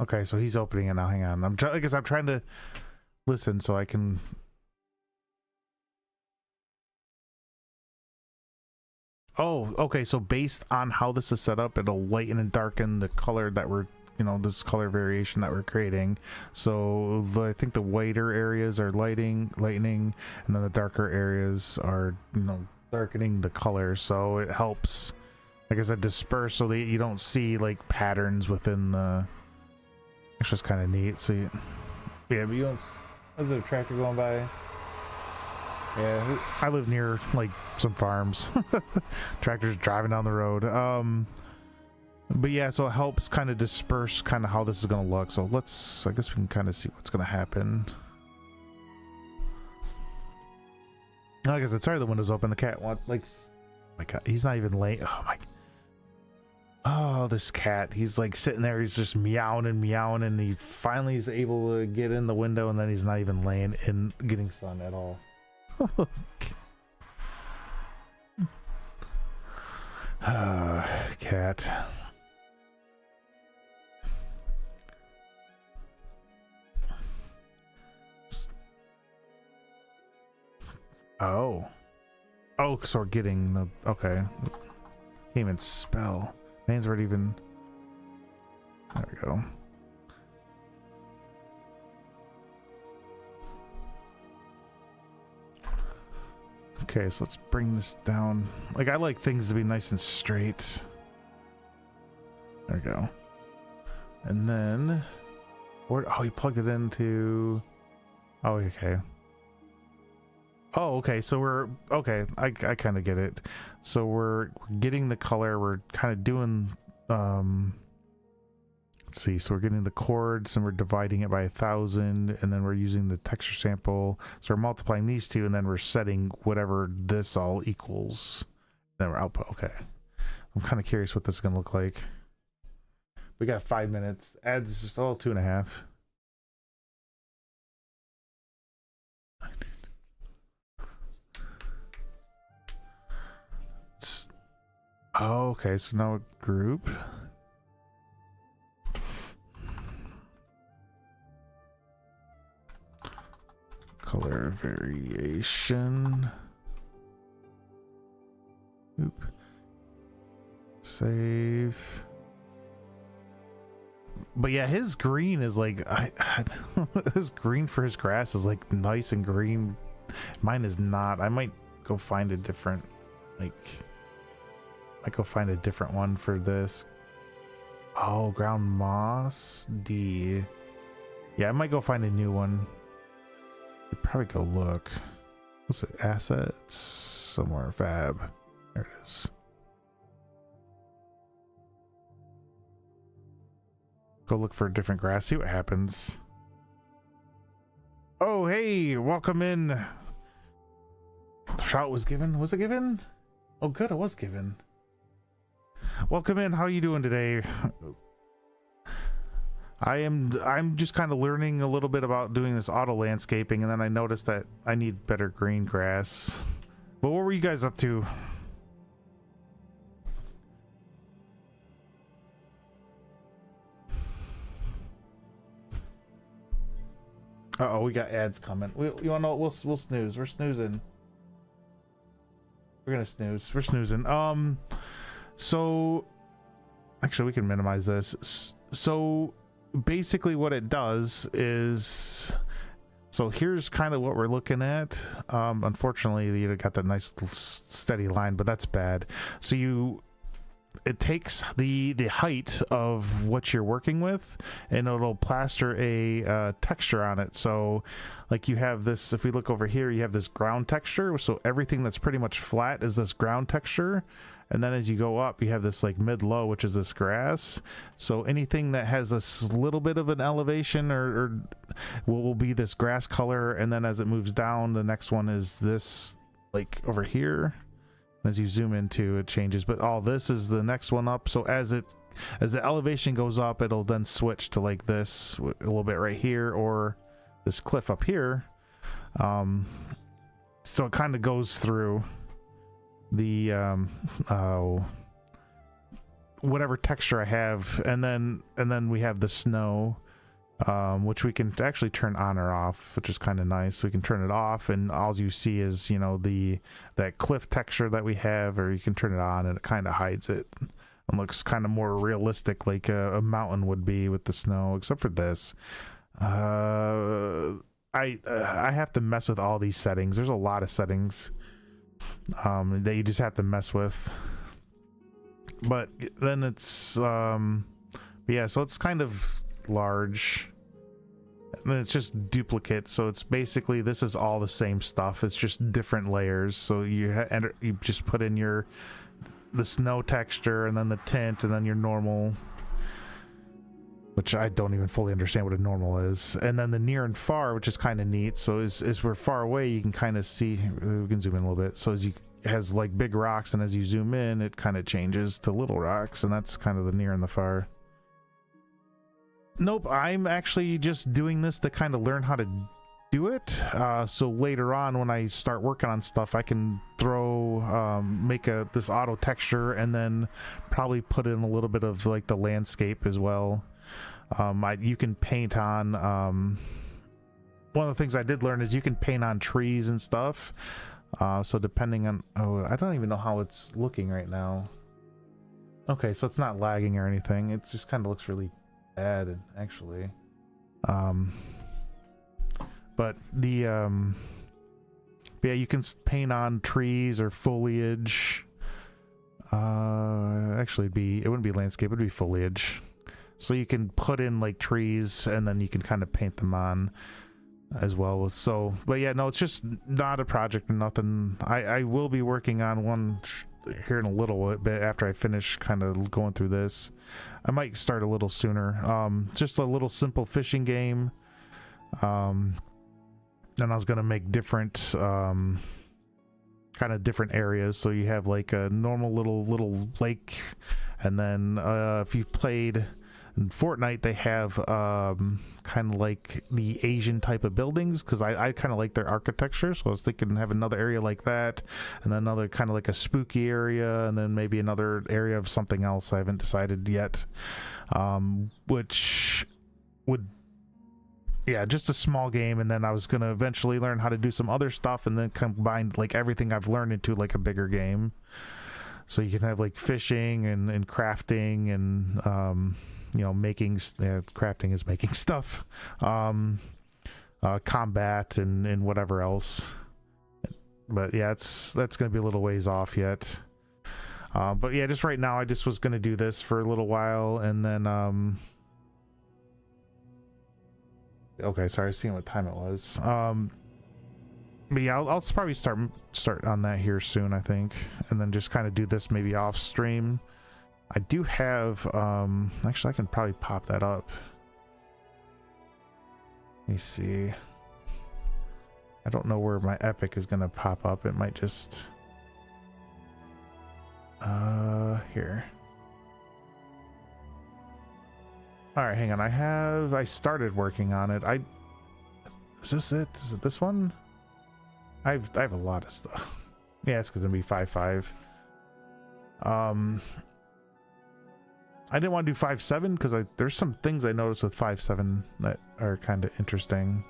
Okay, so he's opening it now. Hang on. I guess I'm trying to listen so I can. Oh, okay. So based on how this is set up, it'll lighten and darken the color that we're, you know, this color variation that we're creating. So I think the whiter areas are lightening, and then the darker areas are, you know, darkening the color. So it helps, like I said, disperse so that you don't see like patterns within the. It's just kind of neat. So yeah, but you don't. Is there a tractor going by? Yeah, I live near like some farms. Tractors driving down the road. But yeah, so it helps kind of disperse kind of how this is gonna look. So I guess we can kind of see what's gonna happen. Like I said, sorry the window's open. The cat wants, like, my God, he's not even late. Oh my. Oh, this cat, he's like sitting there, he's just meowing and meowing, and he finally is able to get in the window, and then he's not even laying in getting sun at all. Cat. Oh, so we're getting the, okay, can't even spell. Names weren't even. There we go. Okay, so let's bring this down. Like, I like things to be nice and straight. There we go. And then, oh, he plugged it into. Oh, okay. Oh, okay. So we're okay. I kind of get it. So we're getting the color. We're kind of doing. Let's see. So we're getting the chords, and we're dividing it by 1,000, and then we're using the texture sample. So we're multiplying these two, and then we're setting whatever this all equals. Then we're output. Okay. I'm kind of curious what this is gonna look like. We got 5 minutes. Adds just all 2.5. Oh, okay, so now a group. Color variation. Oop. Save. But yeah, his green is like, his green for his grass is like nice and green. Mine is not. I might go find a different, like, I go find a different one for this. Oh, ground moss D. Yeah, I might go find a new one. You'd probably go look. What's it? Assets somewhere. Fab. There it is. Go look for a different grass. See what happens. Oh, hey, welcome in. The shout was given. Was it given? Oh, good. It was given. Welcome in. How are you doing today? I'm just kind of learning a little bit about doing this auto landscaping, and then I noticed that I need better green grass. But what were you guys up to? Uh-oh, we got ads coming. You wanna know what? We'll snooze. We're snoozing. We're gonna snooze. We're snoozing. So actually we can minimize this. So basically what it does is, so here's kind of what we're looking at. Unfortunately you got that nice steady line, but that's bad. So it takes the height of what you're working with and it'll plaster a texture on it. So like you have this, if we look over here, you have this ground texture, so everything that's pretty much flat is this ground texture, and then as you go up you have this like mid-low, which is this grass. So anything that has a little bit of an elevation or will be this grass color, and then as it moves down the next one is this, like over here. As you zoom into it changes, but all this is the next one up. So as the elevation goes up, it'll then switch to like this a little bit right here, or this cliff up here. So it kind of goes through the whatever texture I have, and then we have the snow, which we can actually turn on or off, which is kind of nice. So we can turn it off and all you see is, you know, that cliff texture that we have, or you can turn it on and it kind of hides it and looks kind of more realistic, like a mountain would be with the snow, except for this. I have to mess with all these settings. There's a lot of settings that you just have to mess with, but then it's yeah, so it's kind of large, and it's just duplicate. So it's basically, this is all the same stuff, it's just different layers. So you just put in the snow texture, and then the tint, and then your normal, which I don't even fully understand what a normal is, and then the near and far, which is kind of neat. So as we're far away, you can kind of see, we can zoom in a little bit, so it has like big rocks, and as you zoom in it kind of changes to little rocks, and that's kind of the near and the far. Nope, I'm actually just doing this to kind of learn how to do it. So later on when I start working on stuff, I can make this auto texture, and then probably put in a little bit of like the landscape as well. You can paint on, one of the things I did learn is you can paint on trees and stuff. So depending on, I don't even know how it's looking right now. Okay, so it's not lagging or anything. It just kind of looks really bad, actually. But yeah, you can paint on trees or foliage. Actually it wouldn't be landscape, it'd be foliage. So you can put in like trees, and then you can kind of paint them on as well. So, but yeah, no, it's just not a project or nothing. I will be working on one here in a little bit after I finish kind of going through this. I might start a little sooner. Just a little simple fishing game. And I was gonna make different kind of different areas. So you have like a normal little lake, and then if you played in Fortnite, they have kind of like the Asian type of buildings, because I kind of like their architecture. So I was thinking have another area like that, and then another kind of like a spooky area, and then maybe another area of something else I haven't decided yet, which would, yeah, just a small game. And then I was gonna eventually learn how to do some other stuff, and then combine like everything I've learned into like a bigger game. So you can have like fishing and crafting, and you know, crafting is making stuff, combat and whatever else. But yeah, that's gonna be a little ways off yet. But yeah, just right now I just was gonna do this for a little while, and then okay, sorry, seeing what time it was. But yeah, I'll probably start on that here soon, I think, and then just kind of do this maybe off stream. I do have actually I can probably pop that up. Let me see. I don't know where my epic is gonna pop up. It might just here. All right, hang on. I started working on it. Is this it? Is it this one? I have a lot of stuff. Yeah, it's gonna be 5.5. I didn't want to do 5.7 because there's some things I noticed with 5.7 that are kind of interesting.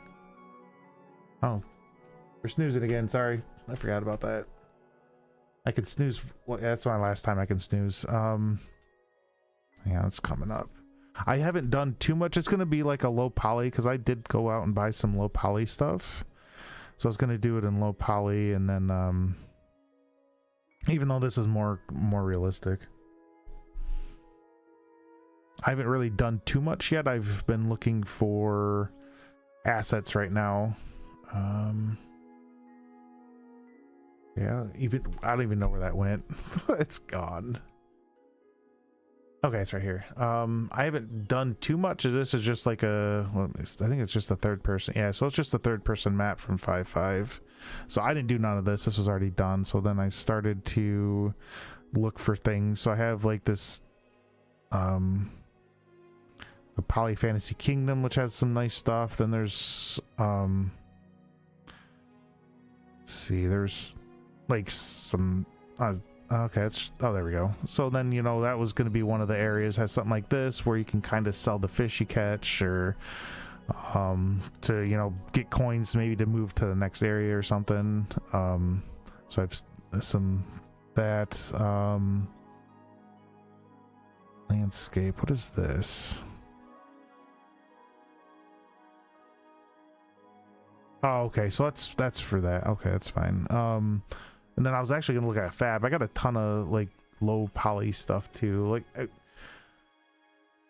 Oh, we're snoozing again. Sorry, I forgot about that. I can snooze. Well, yeah, that's my last time I can snooze. Yeah, it's coming up. I haven't done too much. It's gonna be like a low poly because I did go out and buy some low poly stuff. So I was gonna do it in low poly, and then even though this is more realistic, I haven't really done too much yet. I've been looking for assets right now. Yeah, I don't even know where that went. It's gone. Okay, it's right here. I haven't done too much of this. Is just like well, I think it's just a third person. Yeah, so it's just a third person map from 5.5. So I didn't do none of this. This was already done. So then I started to look for things. So I have like this, the Poly Fantasy Kingdom, which has some nice stuff. Then there's, let's see, there's like some, okay, oh, there we go. So then, you know, that was going to be one of the areas, has something like this where you can kind of sell the fish you catch, or to, you know, get coins maybe to move to the next area or something. So I've some that landscape. What is this? Oh, okay, so that's for that. Okay, that's fine. And then I was actually gonna look at fab. I got a ton of like low poly stuff too. Like,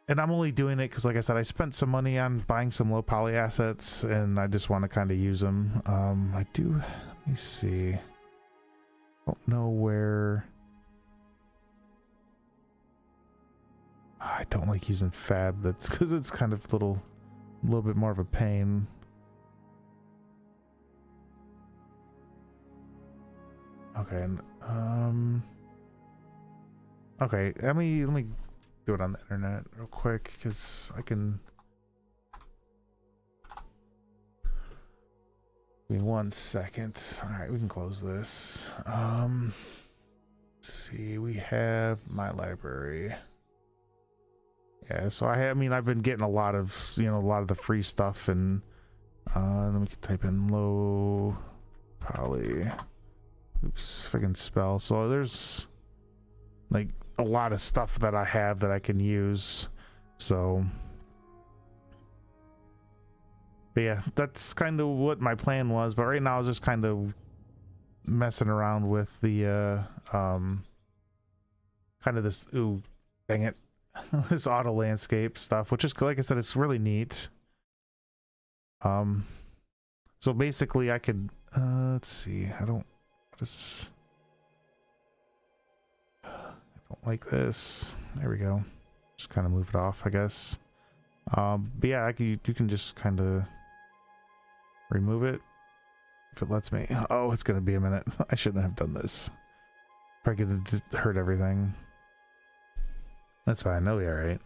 and I'm only doing it because, like I said, I spent some money on buying some low poly assets, and I just want to kind of use them. I do. Let me see. Don't know where. I don't like using fab. That's because it's kind of a little bit more of a pain. Okay, okay, let me do it on the internet real quick because I can. Give me 1 second. All right, we can close this. Let's see, we have my library. Yeah, so I mean, I've been getting a lot of, you know, a lot of the free stuff, and then we can type in low poly. Oops, if I can spell. So there's like a lot of stuff that I have that I can use. So, but yeah, that's kind of what my plan was. But right now I was just kind of messing around with the kind of this, ooh, dang it, this auto landscape stuff, which is, like I said, it's really neat. So basically I could let's see, I don't like this. There we go. Just kind of move it off, I guess. But yeah, you can just kind of remove it if it lets me. Oh, it's gonna be a minute. I shouldn't have done this. Probably gonna hurt everything. That's fine. I'll be all right.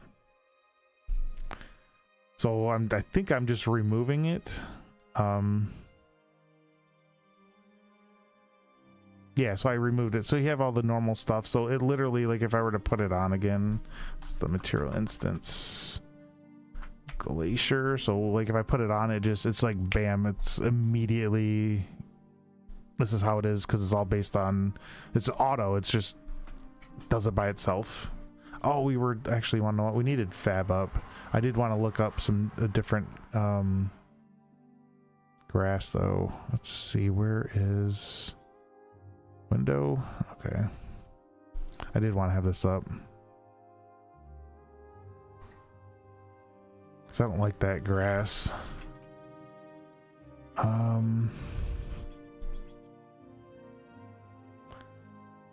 So I think I'm just removing it. Yeah, so I removed it. So you have all the normal stuff. So it literally, like, if I were to put it on again, it's the material instance glacier. So like if I put it on, it's like bam, it's immediately, this is how it is, because it's all based on, it's auto, it's just does it by itself. Oh, we were actually, want to know what we needed? Fab up. I did want to look up some different grass though. Let's see, where is window? Okay, I did want to have this up because I don't like that grass.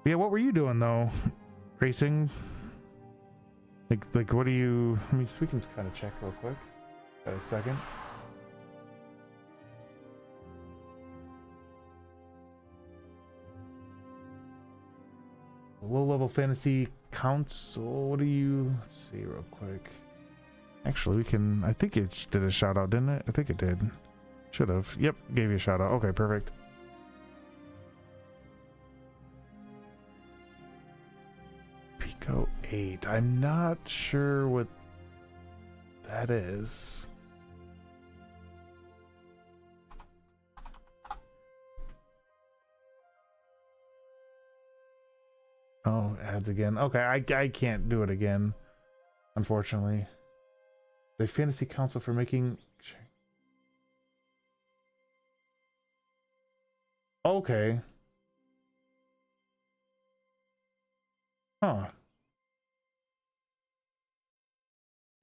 Yeah, what were you doing though? Racing? Like what do you, I mean, we can kind of check real quick. Got a second? Low-level fantasy counts. So what do you, let's see real quick. Actually, we can, I think it did a shout out, didn't it? I think it did. Should have. Yep, gave you a shout out. Okay, perfect. Pico 8. I'm not sure what that is. Oh, ads again. Okay, I can't do it again, unfortunately. The fantasy council for making. Okay. Huh.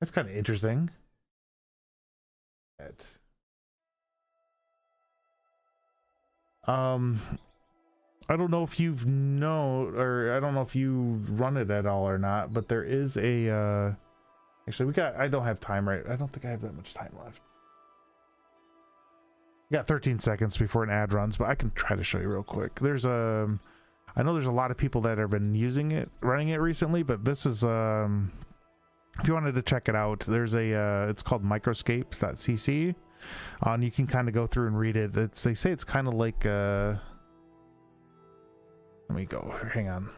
That's kind of interesting. Um, I don't know if you've or I don't know if you run it at all or not, but there is a, actually I don't have time right. I don't think I have that much time left. We got 13 seconds before an ad runs, but I can try to show you real quick. There's I know there's a lot of people that have been running it recently, but this is, if you wanted to check it out, there's a, it's called microscapes.cc. And you can kind of go through and read it. They say it's kind of like, let me go, hang on.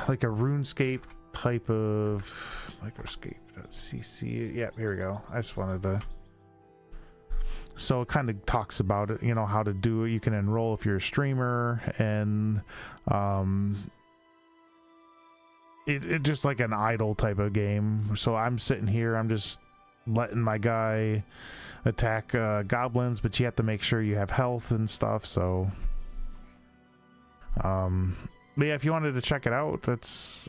Like a RuneScape type of microscape.cc. Yeah, here we go. I just wanted to. So it kind of talks about it, you know, how to do it. You can enroll if you're a streamer, and it just like an idle type of game. So I'm sitting here, I'm just letting my guy attack goblins, but you have to make sure you have health and stuff. So but yeah, if you wanted to check it out, that's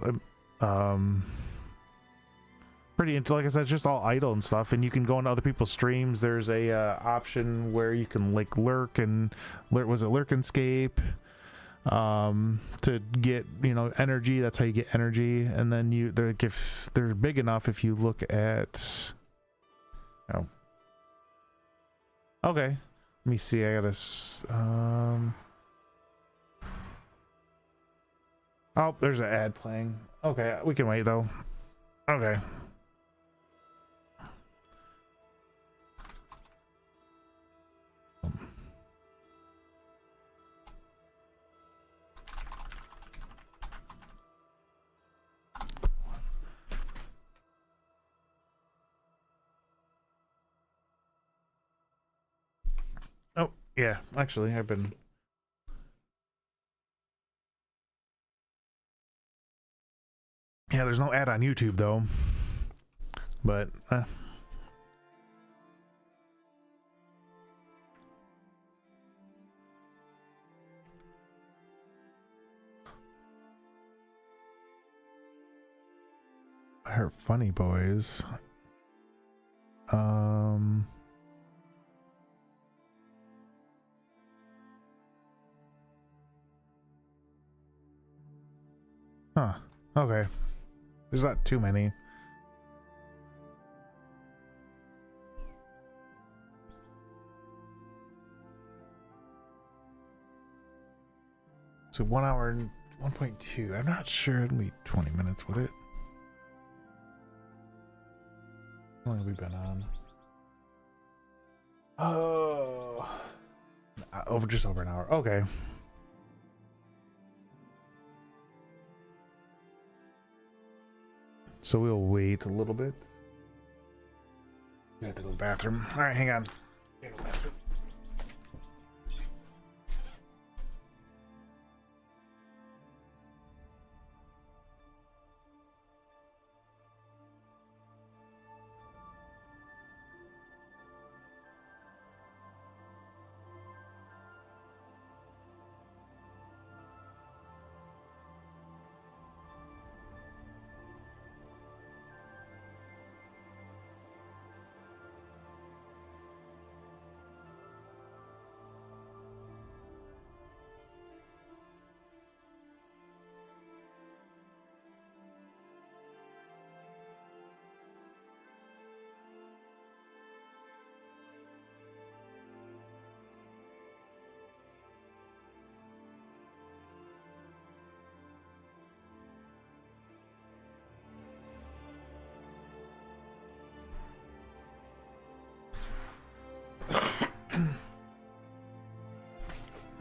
pretty into, like I said, it's just all idle and stuff, and you can go into other people's streams. There's a option where you can like lurk and lurk and escape to get, you know, energy. That's how you get energy. And then if they're big enough, if you look at, oh, okay, let me see, I gotta oh, there's an ad playing. Okay, we can wait though. Okay. Oh, yeah, actually, I've been. Yeah, there's no ad on YouTube though. But, her funny boys. Huh. Okay. There's not too many. So 1 hour and 1.2. I'm not sure. It'd be 20 minutes, would it? How long have we been on? Oh, just over an hour. Okay. So we'll wait a little bit. I have to go to the bathroom. All right, hang on.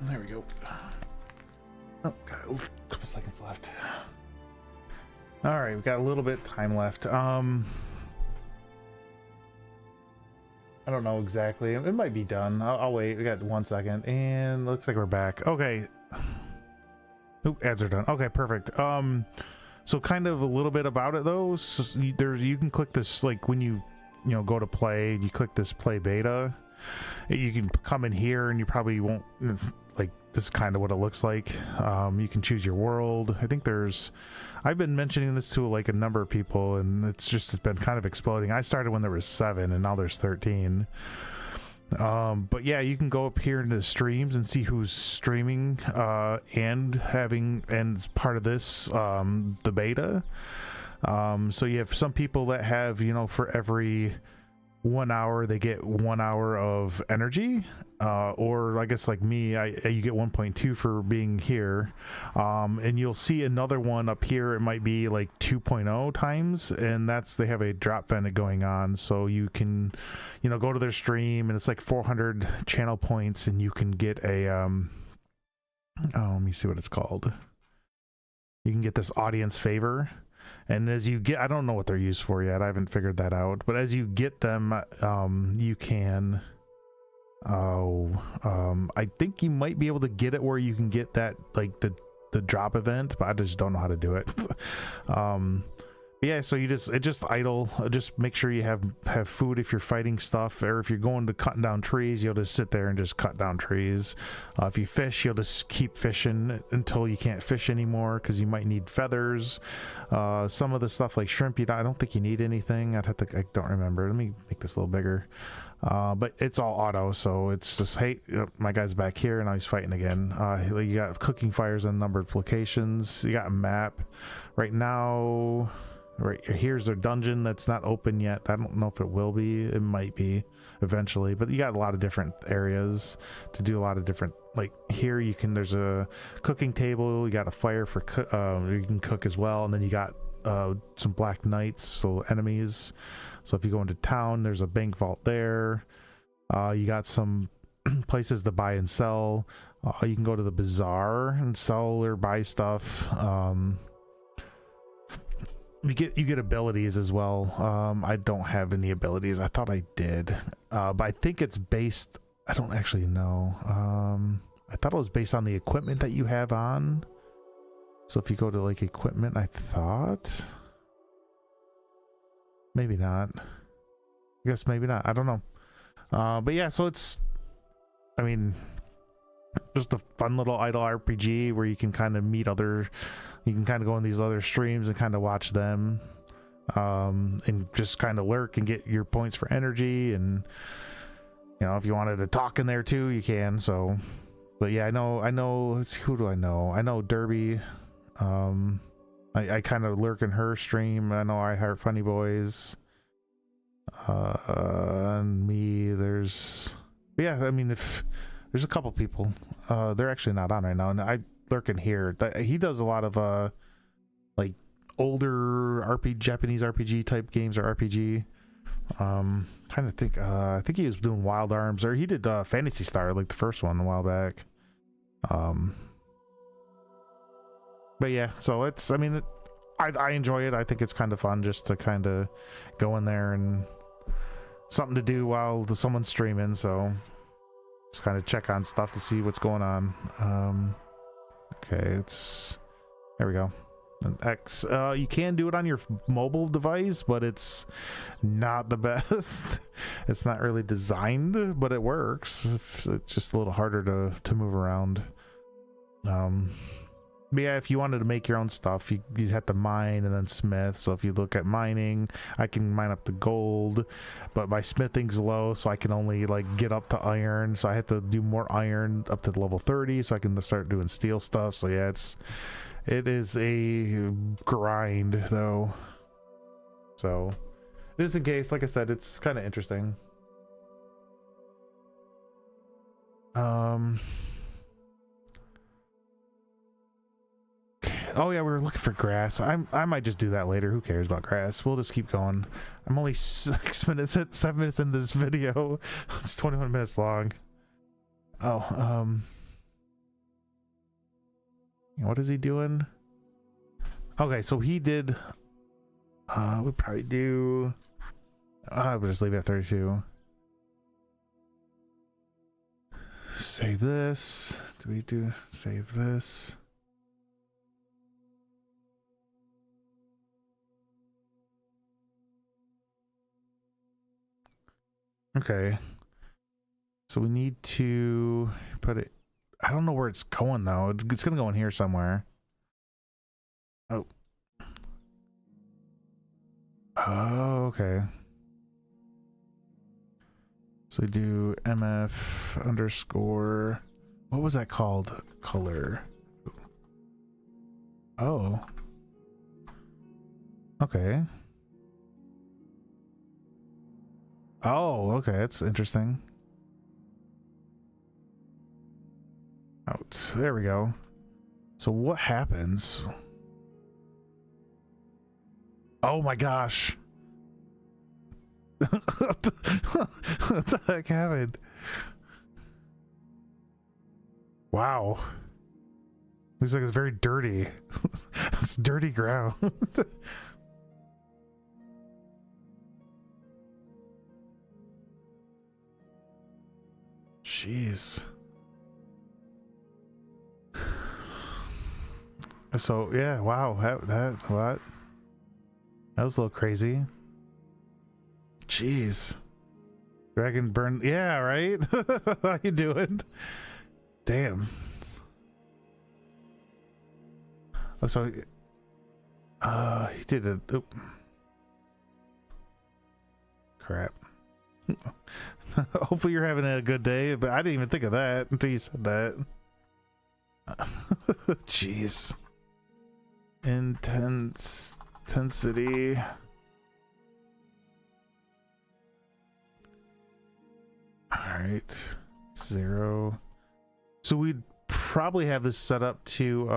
There we go. Oh, got a couple seconds left. All right, we've got a little bit of time left. I don't know exactly. It might be done. I'll wait. We got 1 second, and looks like we're back. Okay. Oop, ads are done. Okay, perfect. So kind of a little bit about it though. So you can click this, like when you go to play, you click this play beta. You can come in here and you probably won't, like, this is kind of what it looks like. You can choose your world. I think I've been mentioning this to like a number of people, and it's been kind of exploding. I started when there was 7 and now there's 13. But yeah, you can go up here into the streams and see who's streaming and part of this the beta. So you have some people that have, for every 1 hour they get 1 hour of energy, or I guess like me, you get 1.2 for being here, and you'll see another one up here. It might be like 2.0 times, and they have a drop vent going on, so you can go to their stream, and it's like 400 channel points, and you can get a let me see what it's called. You can get this audience favor. And as you get, I don't know what they're used for yet. I haven't figured that out. But as you get them, you can, I think you might be able to get it where you can get that, like the drop event, but I just don't know how to do it. Yeah, so it just idle. Just make sure you have food if you're fighting stuff, or if you're going to cutting down trees, you'll just sit there and just cut down trees. If you fish, you'll just keep fishing until you can't fish anymore, because you might need feathers. Some of the stuff like shrimp, I don't think you need anything. I don't remember. Let me make this a little bigger. But it's all auto, so it's just, hey, my guy's back here, and now he's fighting again. You got cooking fires in a number of locations. You got a map. Right now, right here's their dungeon that's not open yet. I don't know if it will be. It might be eventually, but you got a lot of different areas to do a lot of different, like here there's a cooking table, you got a fire for you can cook as well, and then you got some black knights, so enemies. So if you go into town, there's a bank vault there. You got some places to buy and sell. You can go to the bazaar and sell or buy stuff. You get abilities as well. I don't have any abilities. I thought I did, but I think it's based, I don't actually know. I thought it was based on the equipment that you have on. So if you go to like equipment, I thought maybe not. I guess maybe not. I don't know. But yeah, so it's, I mean, just a fun little idle RPG where you can kind of meet you can kind of go in these other streams and kind of watch them, and just kind of lurk and get your points for energy. And if you wanted to talk in there too, you can. So, but yeah, I know let's see, who do I know? I know Derby. I kind of lurk in her stream. I know I Heart Funny Boys, and me. Yeah, I mean, if there's a couple people, they're actually not on right now, and I lurk in here. He does a lot of like older Japanese RPG type games, or RPG. Trying to think. I think he was doing Wild Arms, or he did Phantasy Star, like the first one a while back. But yeah, so I enjoy it. I think it's kind of fun just to kind of go in there and something to do while someone's streaming. So just kind of check on stuff to see what's going on. Okay, there we go. An X. You can do it on your mobile device, but it's not the best. It's not really designed, but it works. It's just a little harder to move around. But yeah, if you wanted to make your own stuff, you'd have to mine and then smith. So if you look at mining, I can mine up the gold, but my smithing's low, so I can only like get up to iron. So I have to do more iron up to level 30, so I can start doing steel stuff. So yeah, it is a grind though. So just in case, like I said, it's kind of interesting. Oh yeah, we were looking for grass. I might just do that later. Who cares about grass? We'll just keep going. I'm only 7 minutes into this video. It's 21 minutes long. Oh, what is he doing? Okay, so he did. We probably do. We'll just leave it at 32. Save this. Do we do save this? Okay. So we need to put it, I don't know where it's going though. It's gonna go in here somewhere. Oh. Oh, okay. So we do MF underscore, what was that called? Color. Oh. Okay. Oh, okay, that's interesting. Out. There we go. So what happens? Oh my gosh. What the heck happened? Wow. Looks like it's very dirty. It's dirty ground. Jeez. So yeah, wow. That what? That was a little crazy. Jeez. Dragon burn. Yeah, right? How you doing? Damn. Oh, so he did it. Oop. Crap. Hopefully you're having a good day, but I didn't even think of that until you said that. Jeez. Intensity. Alright. 0. So we'd probably have this set up to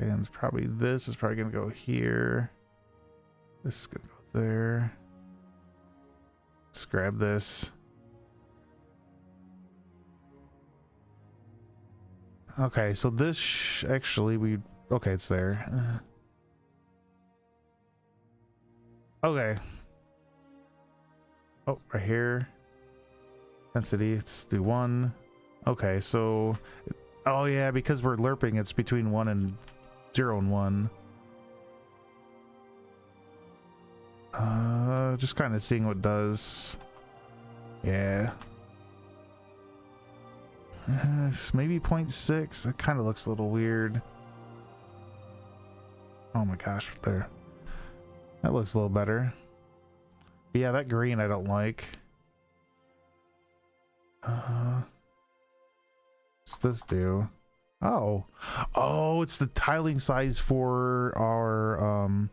and it's probably this is probably gonna go here. This is gonna go there. Let's grab this. Okay, so this actually we okay, it's there. Okay. Oh, right here. Density, let's do 1. Okay, so oh yeah, because we're lerping, it's between 1 and 0 and 1. Just kind of seeing what it does. Yeah. Maybe 0.6. That kind of looks a little weird. Oh my gosh, right there. That looks a little better. But yeah, that green I don't like. What's this do? Oh. Oh, it's the tiling size for our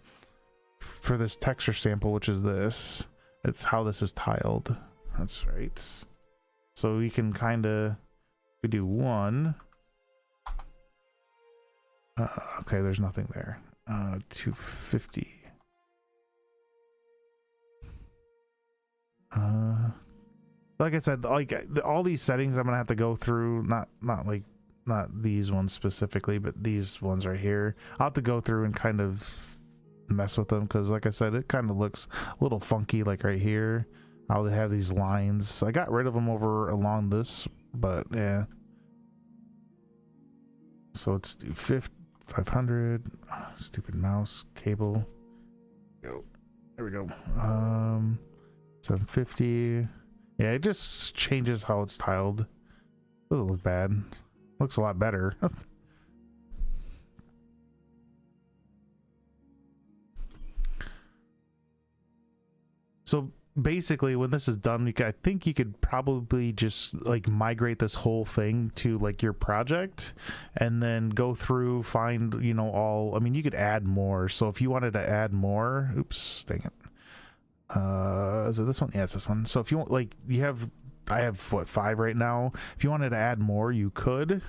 for this texture sample, which is this. It's how this is tiled. That's right. So we can kind of we do 1. Okay, there's nothing there. 250. Like I said, like all these settings I'm gonna have to go through, not these ones specifically, but these ones right here. I'll have to go through and kind of mess with them because like I said, it kind of looks a little funky, like right here. I'll have these lines. I got rid of them over along this, but yeah. So let's do 500. Stupid mouse cable. Go. There we go. 750. Yeah, it just changes how it's tiled. Doesn't look bad. Looks a lot better. So basically when this is done, I think you could probably just like migrate this whole thing to like your project and then go through, find, you know, all, I mean, you could add more. So if you wanted to add more, oops, dang it. Is it this one? Yeah, it's this one. So if you want, like, I have what, 5 right now. If you wanted to add more, you could.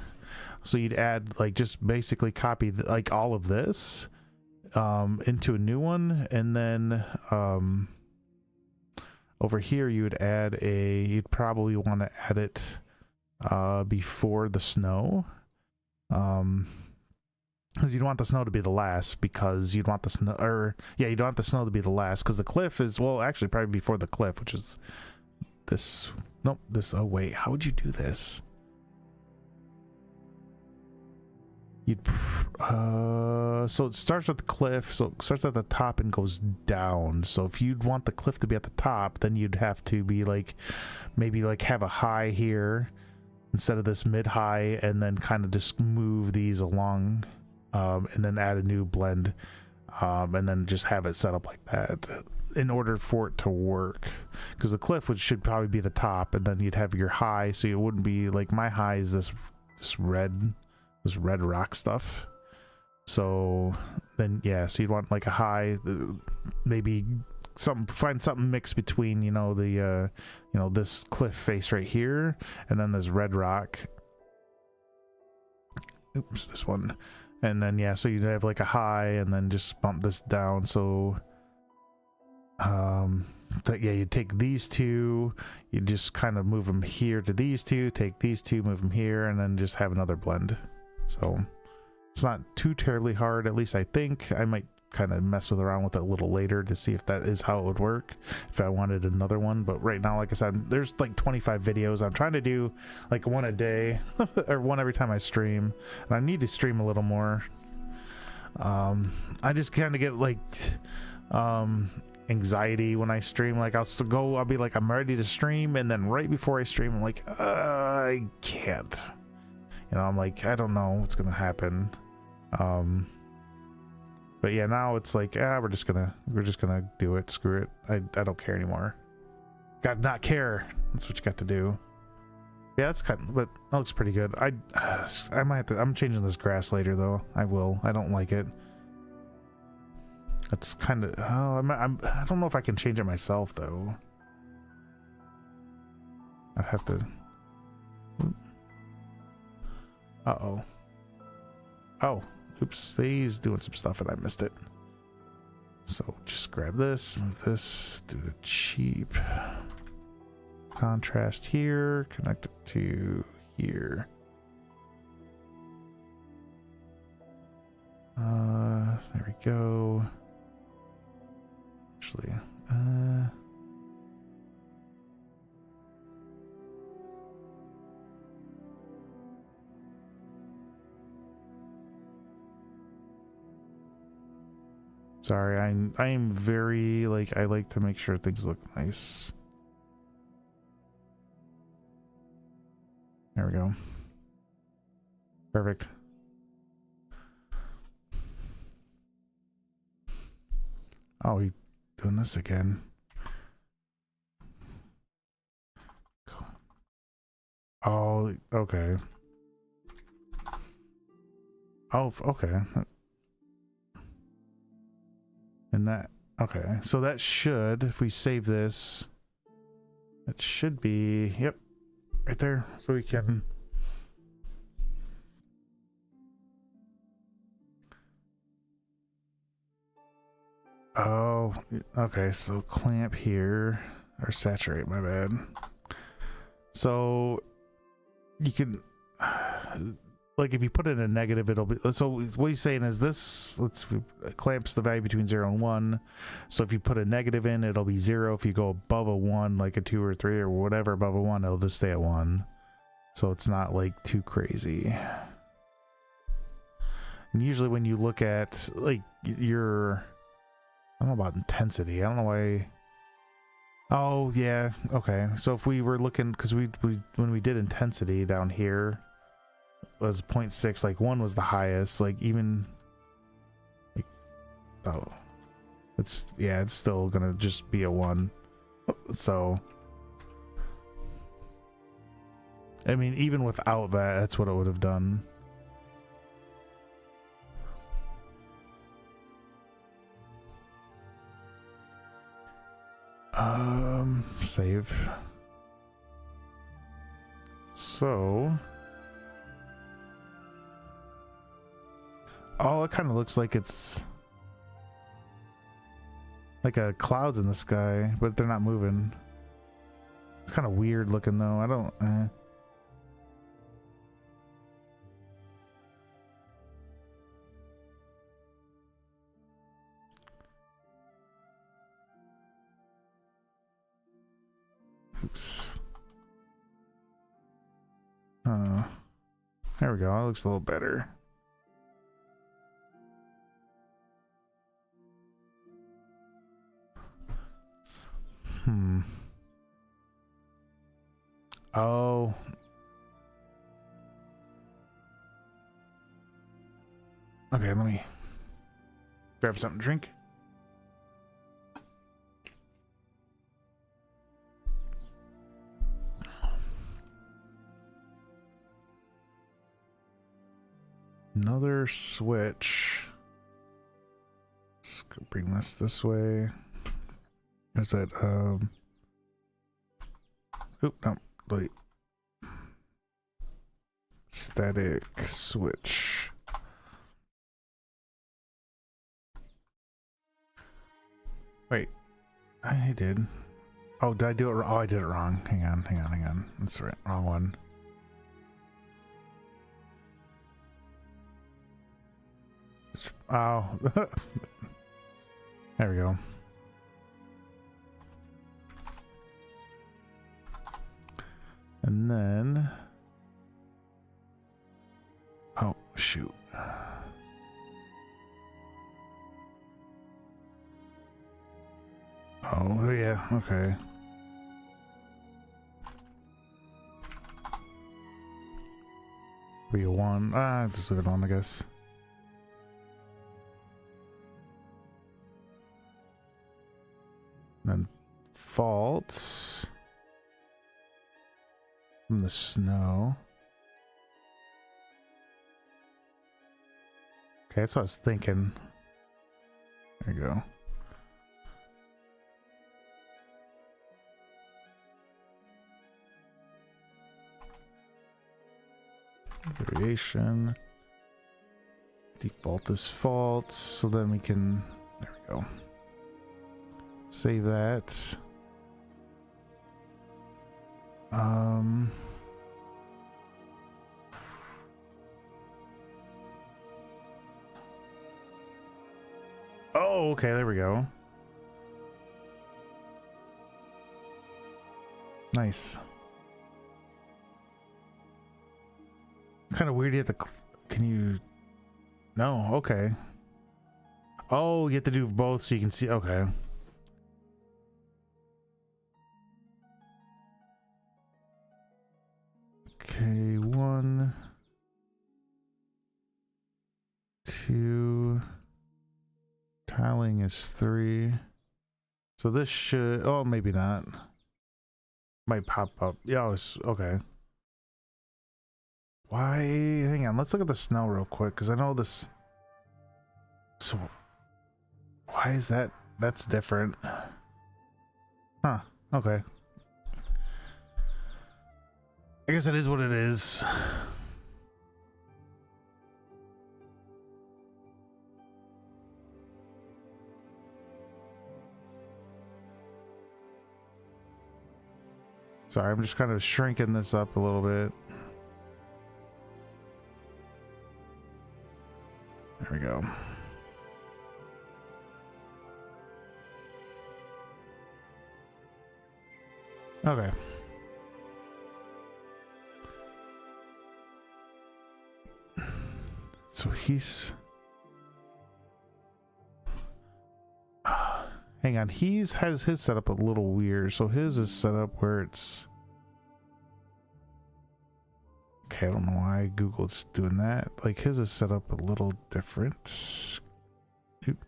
So you'd add, like, just basically copy like all of this into a new one, and then over here you would add you'd probably want to add it before the snow, because you'd want the snow to be the last, because you'd want the snow, or yeah, you don't want the snow to be the last, because the cliff is, well, actually probably before the cliff, which is this. Nope, this. Oh wait, how would you do this? you'd so it starts with the cliff, so it starts at the top and goes down. So if you'd want the cliff to be at the top, then you'd have to be like, maybe like have a high here instead of this mid-high, and then kind of just move these along, and then add a new blend, and then just have it set up like that in order for it to work. Because the cliff should probably be the top, and then you'd have your high, so it wouldn't be like my high is this red rock stuff. So then yeah, so you'd want like a high, maybe find something mixed between, you know, the you know, this cliff face right here and then this red rock. Oops, this one. And then yeah, so you'd have like a high and then just bump this down. So but yeah, you take these two, you just kind of move them here to these two, take these two, move them here, and then just have another blend. So it's not too terribly hard, at least I think. I might kind of mess around with it a little later to see if that is how it would work if I wanted another one. But right now, like I said, there's like 25 videos. I'm trying to do like one a day or one every time I stream, and I need to stream a little more. I just kind of get like anxiety when I stream. Like I'll be like, I'm ready to stream, and then right before I stream, I'm like, I can't. You know, I'm like, I don't know what's gonna happen. But yeah, now it's like, we're just gonna do it. Screw it. I don't care anymore. Got not care. That's what you got to do. Yeah, that's kind of, but that looks pretty good. I might have to, I'm changing this grass later though. I will. I don't like it. That's kind of, I don't know if I can change it myself though. I have to. Uh-oh. Oh, oops, he's doing some stuff and I missed it. So just grab this, move this, do the cheap contrast here, connect it to here. There we go. Actually, sorry, I am very, like, I like to make sure things look nice. There we go. Perfect. Oh, he's doing this again. Oh, okay. Oh, okay. And that, okay, so that should, if we save this, it should be, yep, right there. So we can, oh, okay, so clamp here, or saturate, my bad. So you can, like, if you put in a negative, it'll be, so what he's saying is this, clamps the value between 0 and 1. So if you put a negative in, it'll be 0. If you go above a 1, like a 2 or 3 or whatever above a 1, it'll just stay at 1. So it's not like too crazy. And usually when you look at like your, I don't know about intensity, I don't know why. Oh yeah, okay. So if we were looking, because we when we did intensity down here, was 0.6, like 1 was the highest, like even like, oh, it's, yeah, it's still gonna just be a 1. So I mean, even without that, that's what it would have done. Save. So oh, it kind of looks like it's like a clouds in the sky, but they're not moving. It's kind of weird looking though. I don't oops. There we go. That looks a little better. Oh. Okay, let me grab something to drink. Another switch. Let's go bring this way. Is that oop, no, wait. Static switch. Wait, I did. Oh, did I do it? Oh, I did it wrong. Hang on. That's the wrong one. Oh, there we go. And then, oh shoot. Oh yeah, okay. Be a one. Just leave it on, I guess. Then faults from the snow. Okay, that's what I was thinking. There you go. Variation. Default is false, so then we can, there we go. Save that. Oh, okay, there we go. Nice. Kind of weird you have to, can you, no, okay. Oh, you have to do both so you can see, okay. Okay, 1, 2, tiling is 3. So this should, oh, maybe not. Might pop up. Yeah, it's okay. Why? Hang on, let's look at the snow real quick, because I know this. So, why is that? That's different. Huh, okay. I guess it is what it is. Sorry, I'm just kind of shrinking this up a little bit. There we go. Okay. So he's... hang on, has his set up a little weird. So his is set up where it's... okay, I don't know why Google's doing that. Like his is set up a little different. Oop.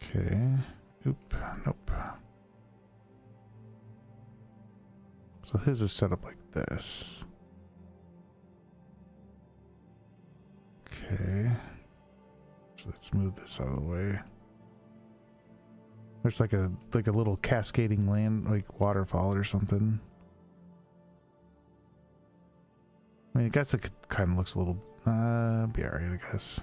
Okay. Oop. Nope. So his is set up like this. Okay. So let's move this out of the way. There's like a little cascading land, like waterfall or something. I mean, I guess it kind of looks a little be alright, I guess.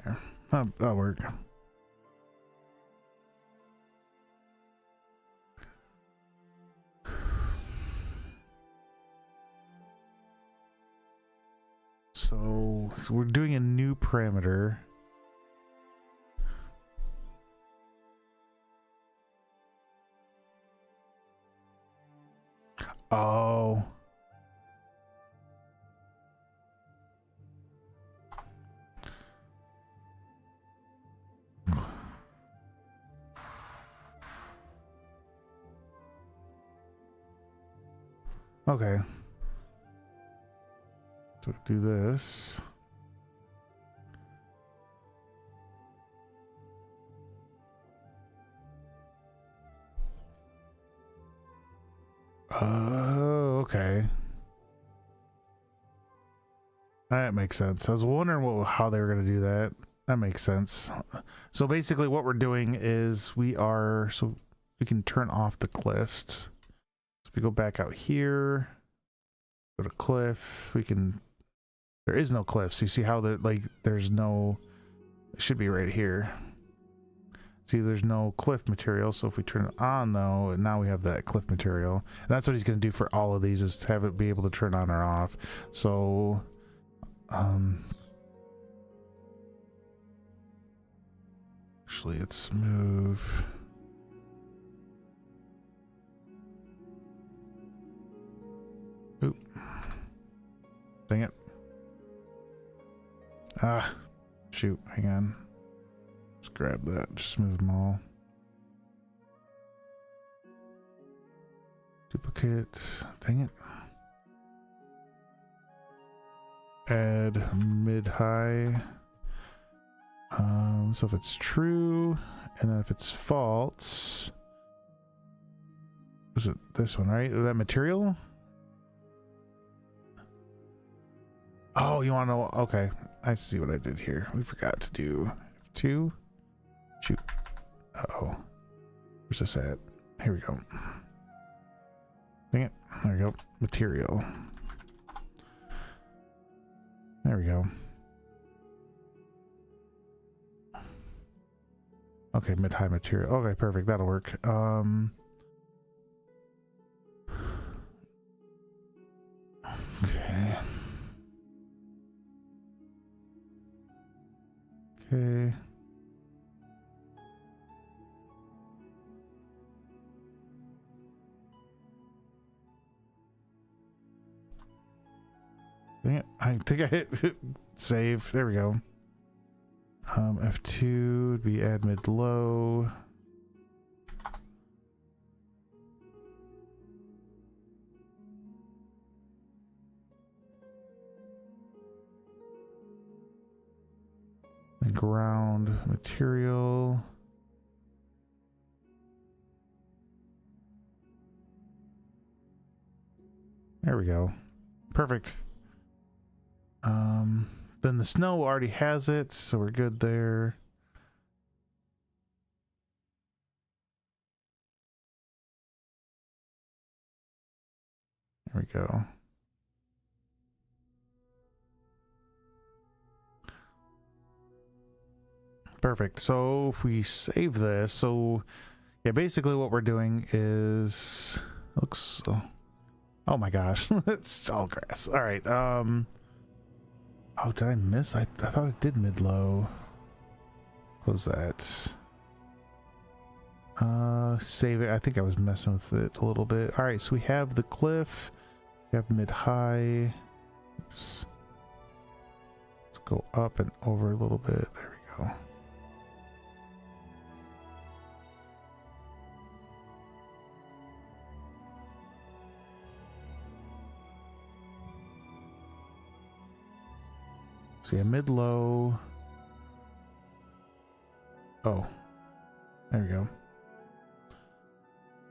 There. That'll work. So we're doing a new parameter. Oh, Okay. So do this. Oh, okay. That makes sense. I was wondering how they were going to do that. That makes sense. So basically what we're doing is we can turn off the cliffs. So if we go back out here, go to cliff, there is no cliffs. You see how there's no, it should be right here. See, there's no cliff material. So if we turn it on though, now we have that cliff material. And that's what he's going to do for all of these, is to have it be able to turn on or off. So, actually, let's move. Oop. Dang it. Ah, shoot, hang on. Let's grab that, just move them all. Duplicate, dang it. Add mid-high. So if it's true, and then if it's false, was it this one, right? That material? Oh, you want to know? Okay, I see what I did here. We forgot to do F2. Shoot. Uh-oh. Where's this at? Here we go. Dang it. There we go. Material. There we go. Okay, mid-high material. Okay, perfect. That'll work. Okay. Okay. Dang it. I think I hit save. There we go. F2 would be add mid low. And ground material. There we go. Perfect. Then the snow already has it, so we're good there. There we go. Perfect. So if we save this, so yeah, basically what we're doing is looks. Oh my gosh, it's all grass. All right. Oh, did I miss? I thought it did mid low. Close that. Save it. I think I was messing with it a little bit. All right, so we have the cliff. We have mid high. Oops. Let's go up and over a little bit. There we go. So yeah, mid low. Oh, there we go.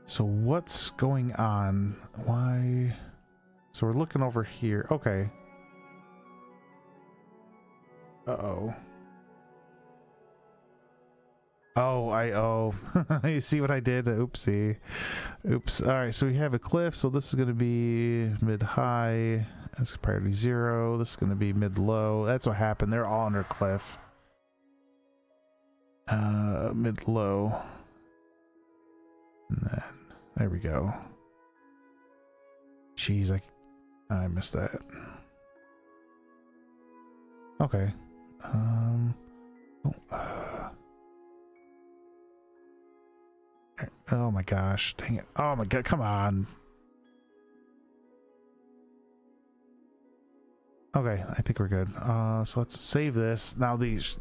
So what's going on? Why? So we're looking over here. Okay. Uh-oh. Oh, you see what I did? Oopsie. Oops. All right, so we have a cliff. So this is going to be mid-high. That's priority 0. This is going to be mid-low. That's what happened. They're all under cliff. Mid-low. And then, there we go. Jeez, I missed that. Okay. Oh my gosh, dang it. Oh my god, come on. Okay, I think we're good. So let's save this. Now these...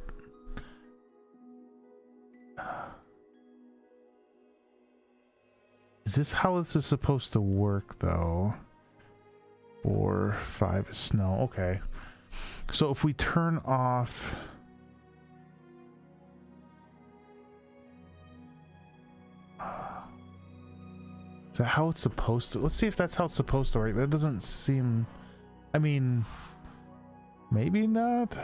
Is this how this is supposed to work, though? 4, 5 is snow. Okay. So if we turn off... Is that how it's supposed to... Let's see if that's how it's supposed to work. That doesn't seem... I mean... Maybe not?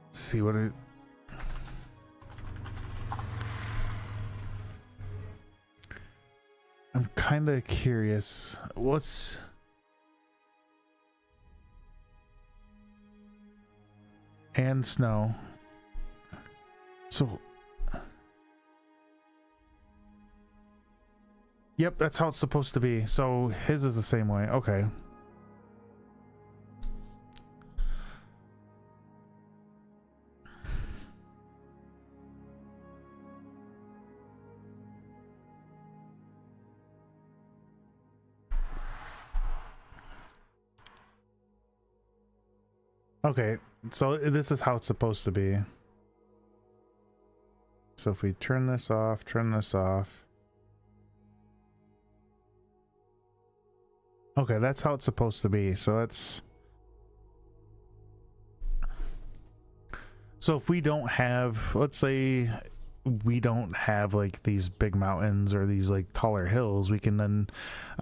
Let's see what it... I'm kind of curious. What's... And snow. So... Yep, that's how it's supposed to be. So his is the same way. Okay. Okay, so this is how it's supposed to be. So if we turn this off, turn this off. Okay, that's how it's supposed to be. So that's... So if we don't have, let's say we don't have like these big mountains or these like taller hills, we can then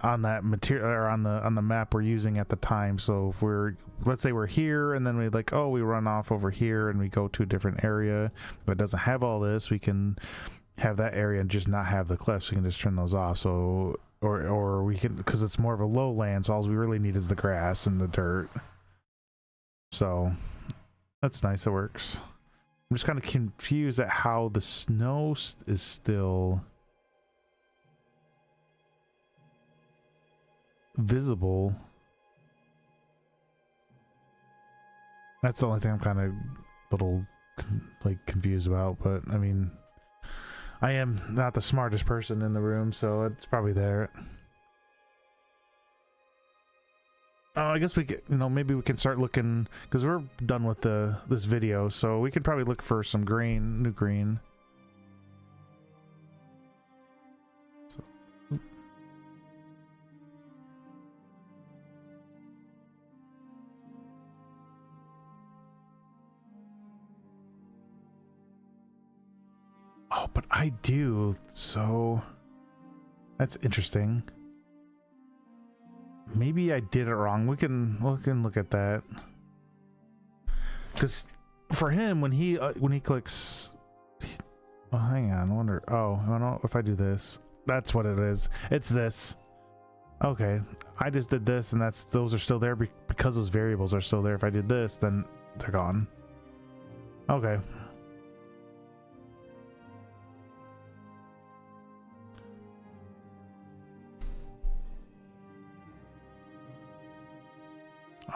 on that material or on the map we're using at the time. So if we're, let's say we're here and then we like, oh, we run off over here and we go to a different area that doesn't have all this, we can have that area and just not have the cliffs. We can just turn those off. So or we can, because it's more of a lowland, so all we really need is the grass and the dirt. So that's nice. It works. I'm just kind of confused at how the snow is still visible. That's the only thing I'm kind of a little like confused about, but I mean, I am not the smartest person in the room, so it's probably there. I guess we could, you know, maybe we can start looking, because we're done with this video, so we could probably look for some green, new green. So, oh, but I do, so that's interesting. Maybe I did it wrong. We can look at that. Because for him, when he clicks, well, hang on. I wonder. Oh, I don't know if I do this. That's what it is. It's this. Okay, I just did this, and those are still there because those variables are still there. If I did this, then they're gone. Okay.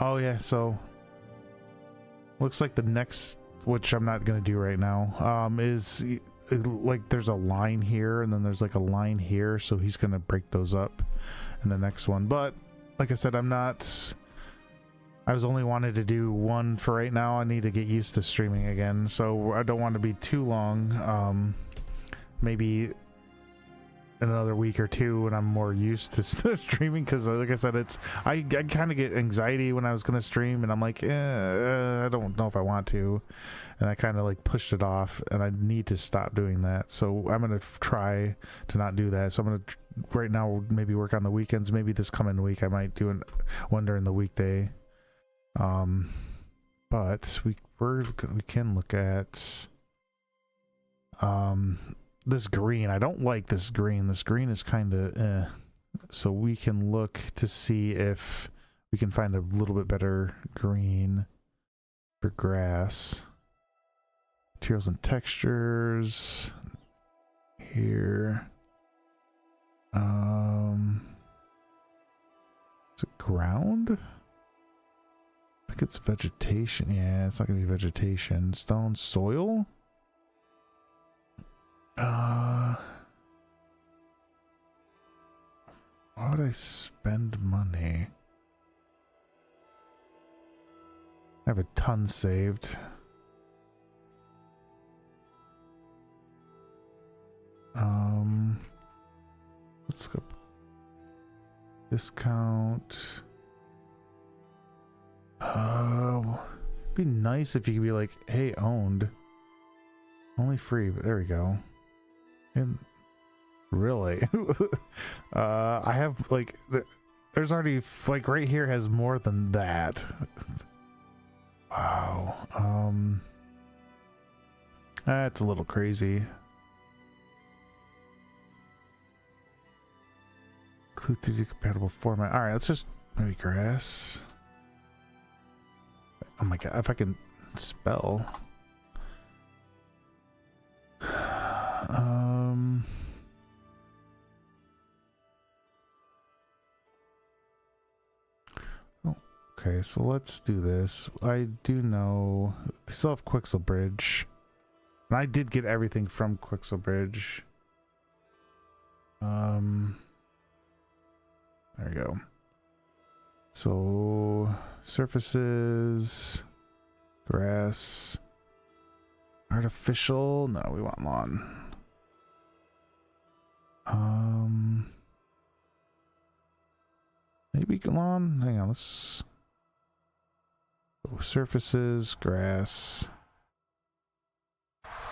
Oh yeah, so looks like the next, which I'm not gonna do right now, is like there's a line here and then there's like a line here, so he's gonna break those up in the next one. But like I said, I was only wanted to do one for right now. I need to get used to streaming again, so I don't want to be too long. Maybe another week or two when I'm more used to streaming, because like I said, I kind of get anxiety when I was gonna stream and I'm like, I don't know if I want to, and I kind of like pushed it off, and I need to stop doing that. So I'm gonna try to not do that. So I'm gonna right now maybe work on the weekends. Maybe this coming week I might do one during the weekday. But we can look at this green. I don't like this green. This green is kind of so we can look to see if we can find a little bit better green for grass. Materials and textures here. Is it ground? I think it's vegetation. Yeah, it's not gonna be vegetation. Stone, soil. Why would I spend money? I have a ton saved. Let's go. Discount. It'd be nice if you could be like, hey, owned. Only free, but there we go. And really, I have like, there's already like right here has more than that. Wow. That's a little crazy. Include 3D compatible format. All right, let's just maybe grass. Oh my god, if I can spell. Okay, so let's do this. I do know they still have Quixel Bridge. And I did get everything from Quixel Bridge. There we go. So surfaces, grass, artificial. No, we want lawn. Maybe lawn. Hang on, let's go surfaces, grass,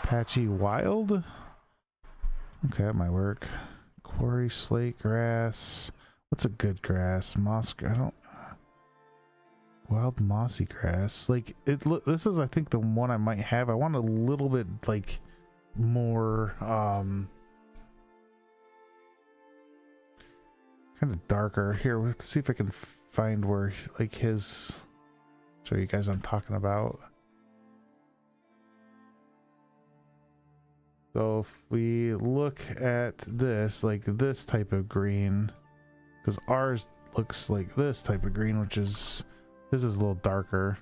patchy, wild. Okay, that might work. Quarry, slate, grass. What's a good grass? Moss. I don't. Wild mossy grass. Like it. This is, I think, the one I might have. I want a little bit like more. Kind of darker. Here, let's see if I can find where like his. Show you guys what I'm talking about. So if we look at this, like this type of green, because ours looks like this type of green, which is, this is a little darker.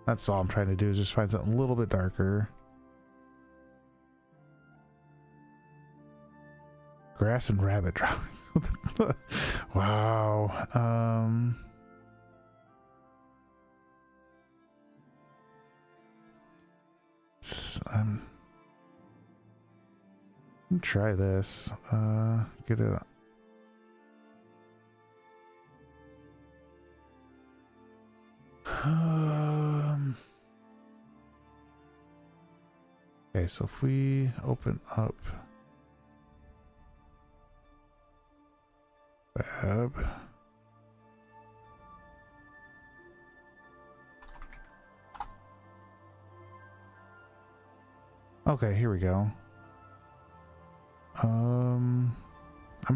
That's all I'm trying to do, is just find something a little bit darker. Grass and rabbit drawings. Wow. I'm gonna try this. Get it. Okay, so if we open up Fab. Okay, here we go. I'm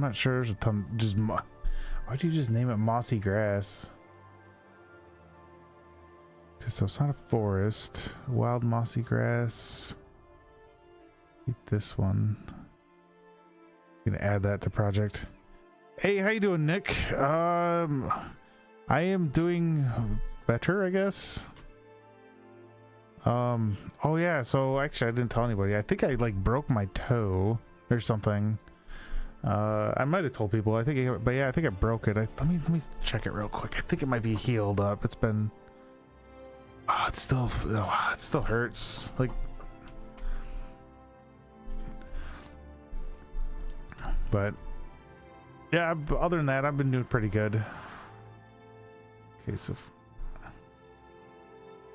not sure. There's a ton. Just why'd you just name it mossy grass? So it's not a forest. Wild mossy grass. Eat this one. Gonna add that to project. Hey, how you doing, Nick? I am doing better, I guess. Oh yeah, so actually I didn't tell anybody. I think I like broke my toe or something. I might have told people. I think, but yeah, I think I broke it. Let me check it real quick. I think it might be healed up. It's been. Oh, it still hurts. Like. But yeah, other than that, I've been doing pretty good. Okay, so.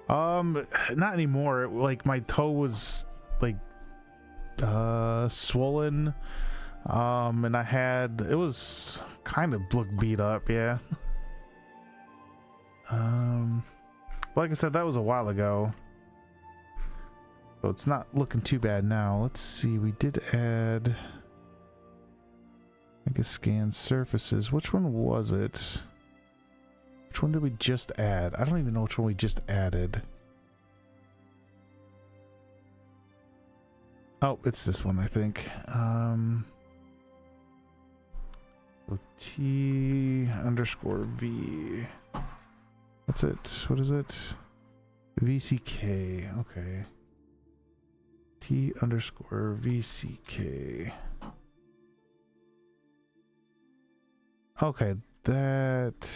Not anymore. Like my toe was like swollen. And it was kind of looked beat up, yeah. Like I said, that was a while ago. So it's not looking too bad now. Let's see, we did add, I guess, scan surfaces. Which one was it? Which one did we just add? I don't even know which one we just added. Oh, it's this one, I think. T_V. What's it? What is it? VCK. Okay. T_VCK. Okay, that.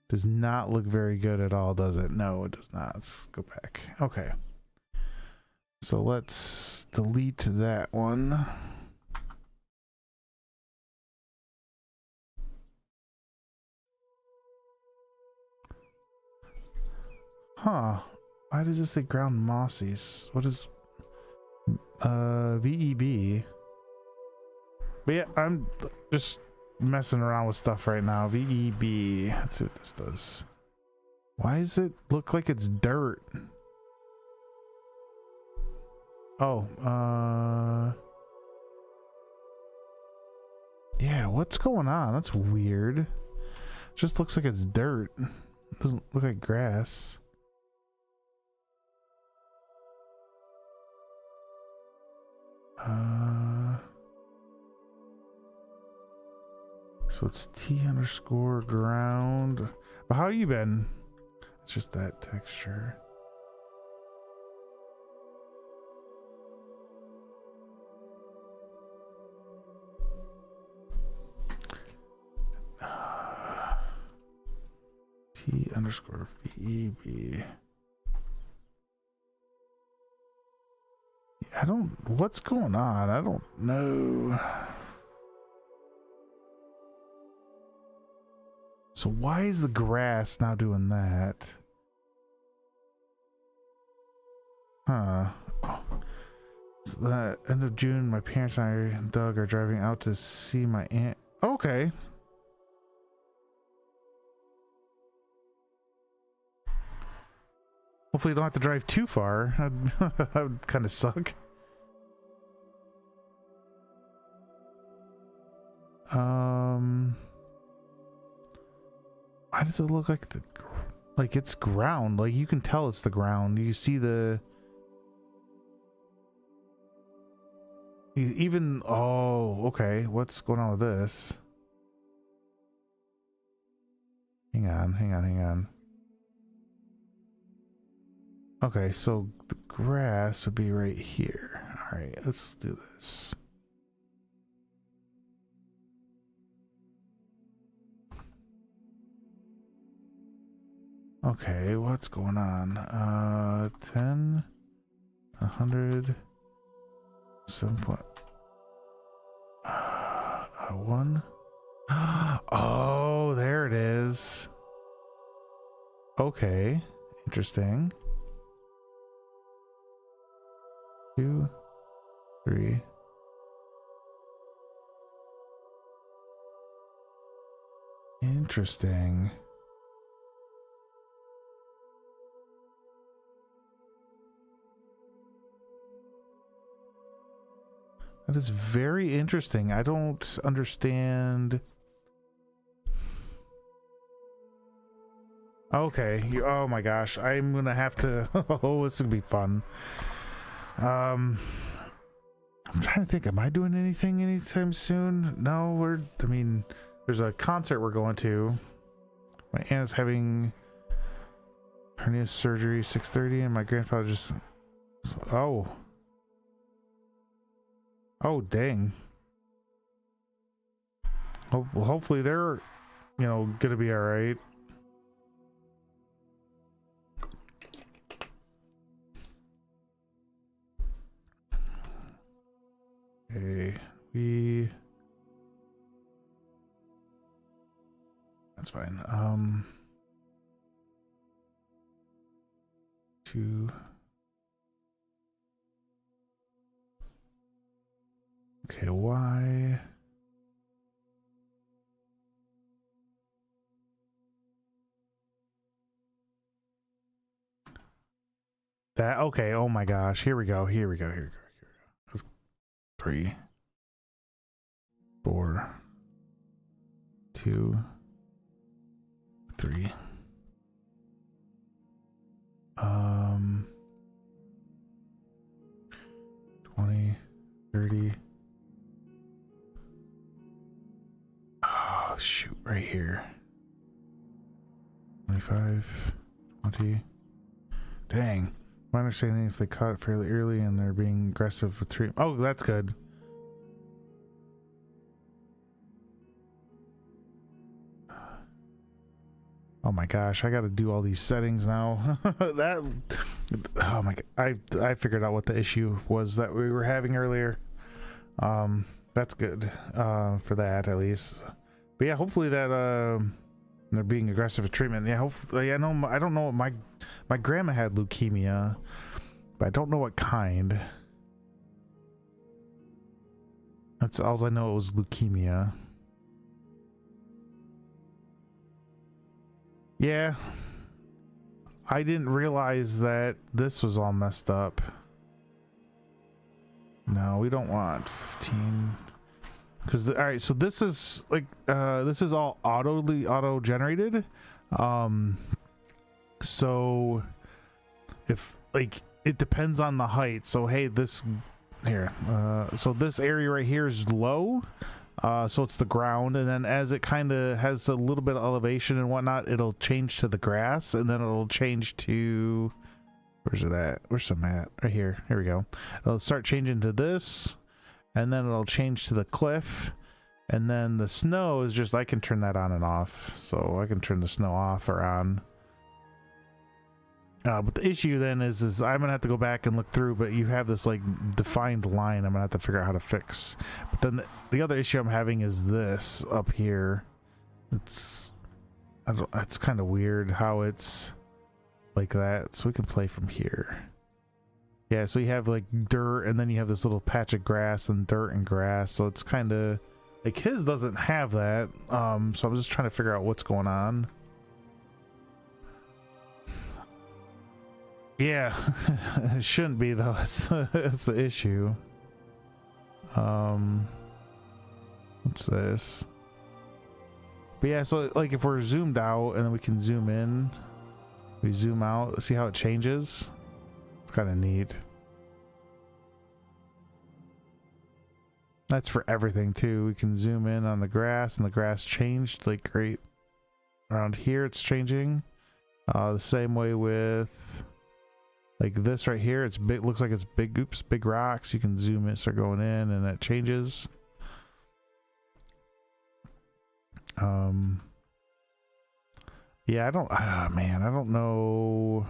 Does not look very good at all, does it? No, it does not. Let's go back. Okay. So let's delete that one. Huh. Why does this say ground mossies? What is VEB? But yeah, I'm just messing around with stuff right now. VEB. Let's see what this does. Why does it look like it's dirt? Oh, yeah, what's going on? That's weird. Just looks like it's dirt. Doesn't look like grass. So it's T_ground. But how you been? It's just that texture. T_VEB. I don't, what's going on? I don't know. So why is the grass now doing that? Huh. So the end of June, my parents and I and Doug are driving out to see my aunt. Okay. Hopefully you don't have to drive too far. That would kind of suck. Why does it look like it's ground? Like you can tell it's the ground. You see the even. Oh, okay. What's going on with this? Hang on. Okay, so the grass would be right here. All right, let's do this. Okay, what's going on? 10, 100, 7.1. Oh, there it is. Okay, interesting. 2, 3. Interesting. That is very interesting. I don't understand. Okay. Oh my gosh. I'm gonna have to. Oh, this is gonna be fun. I'm trying to think. Am I doing anything anytime soon? No, I mean, there's a concert we're going to. My aunt is having hernia surgery 6:30, and my grandfather just. Oh. Oh, dang. Hopefully they're, gonna be all right. Okay, that's fine. 2. Okay, why? That, okay, oh my gosh. Here we go. That's 3, 4, 2, 3. 20, 30. Oh, shoot, right here. 25, 20. Dang. My understanding, if they caught it fairly early and they're being aggressive with treatment. Oh, that's good. Oh my gosh, I gotta do all these settings now. That, oh my god, I figured out what the issue was that we were having earlier. That's good, for that at least. But yeah, hopefully that, they're being aggressive with treatment. Yeah, hopefully, I don't know what my grandma had leukemia, but I don't know what kind. That's all I know, it was leukemia. Yeah, I didn't realize that this was all messed up. No, we don't want 15. Because, all right, so this is like, this is all auto generated. So if like, it depends on the height. So, hey, this here, so this area right here is low. So it's the ground, and then as it kind of has a little bit of elevation and whatnot, it'll change to the grass, and then it'll change to, where's it at? Where's some at? Right here. Here we go. It'll start changing to this, and then it'll change to the cliff, and then the snow is just, I can turn that on and off. So I can turn the snow off or on. But the issue then is I'm gonna have to go back and look through, but you have this like defined line I'm gonna have to figure out how to fix. But then the other issue I'm having is this up here. It's kind of weird how it's like that. So we can play from here. Yeah, so you have like dirt, and then you have this little patch of grass and dirt and grass. So it's kind of like his doesn't have that. So I'm just trying to figure out what's going on. Yeah, it shouldn't be though. That's the issue. What's this? But yeah, so like if we're zoomed out and then we can zoom in, we zoom out, see how it changes. It's kind of neat. That's for everything too. We can zoom in on the grass, and the grass changed like right around here. It's changing. The same way with. Like this right here, it's big, looks like it's big, oops, big rocks. You can zoom in, start going in, and it changes. Yeah, I don't, man, I don't know.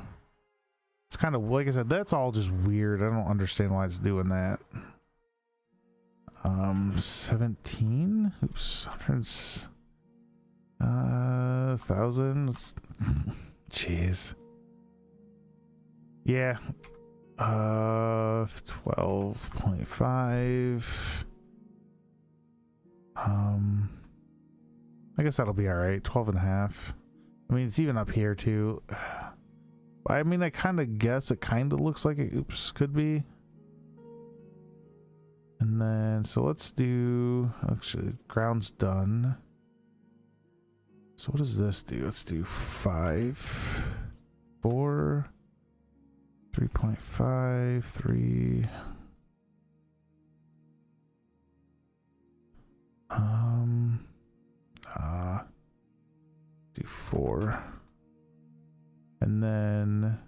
It's kind of, like I said, that's all just weird. I don't understand why it's doing that. 17? Oops, 1,000. Jeez. Yeah, 12.5. I guess that'll be all right. 12.5. I mean, it's even up here too. I mean, I kind of guess it kind of looks like it. Oops, could be. And then, so let's do. Actually, ground's done. So what does this do? Let's do 5, 4. 3.5, 3. Do 4. And then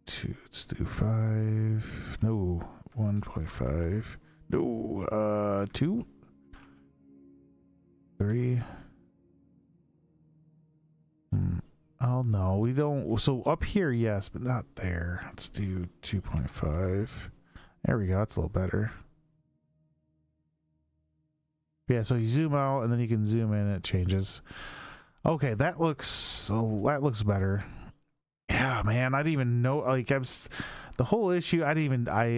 2. Let's do 5. No, 1.5. No, 2. 3. Oh no, we don't. So up here, yes, but not there. Let's do 2.5. There we go. That's a little better. Yeah, so you zoom out and then you can zoom in and it changes. Okay, that looks better. Yeah, man, I didn't even know. Like, the whole issue. I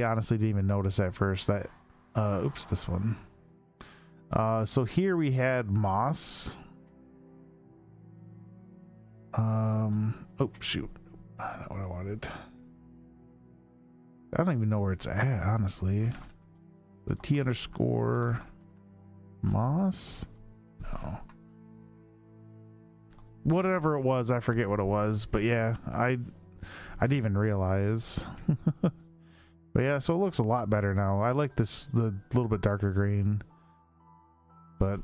honestly didn't even notice at first that. Oops, this one. So here we had moss. Oh shoot, not what I wanted. I don't even know where it's at, honestly. The T underscore moss? No. Whatever it was, I forget what it was, but yeah, I didn't even realize. But yeah, so it looks a lot better now. I like this, the little bit darker green. But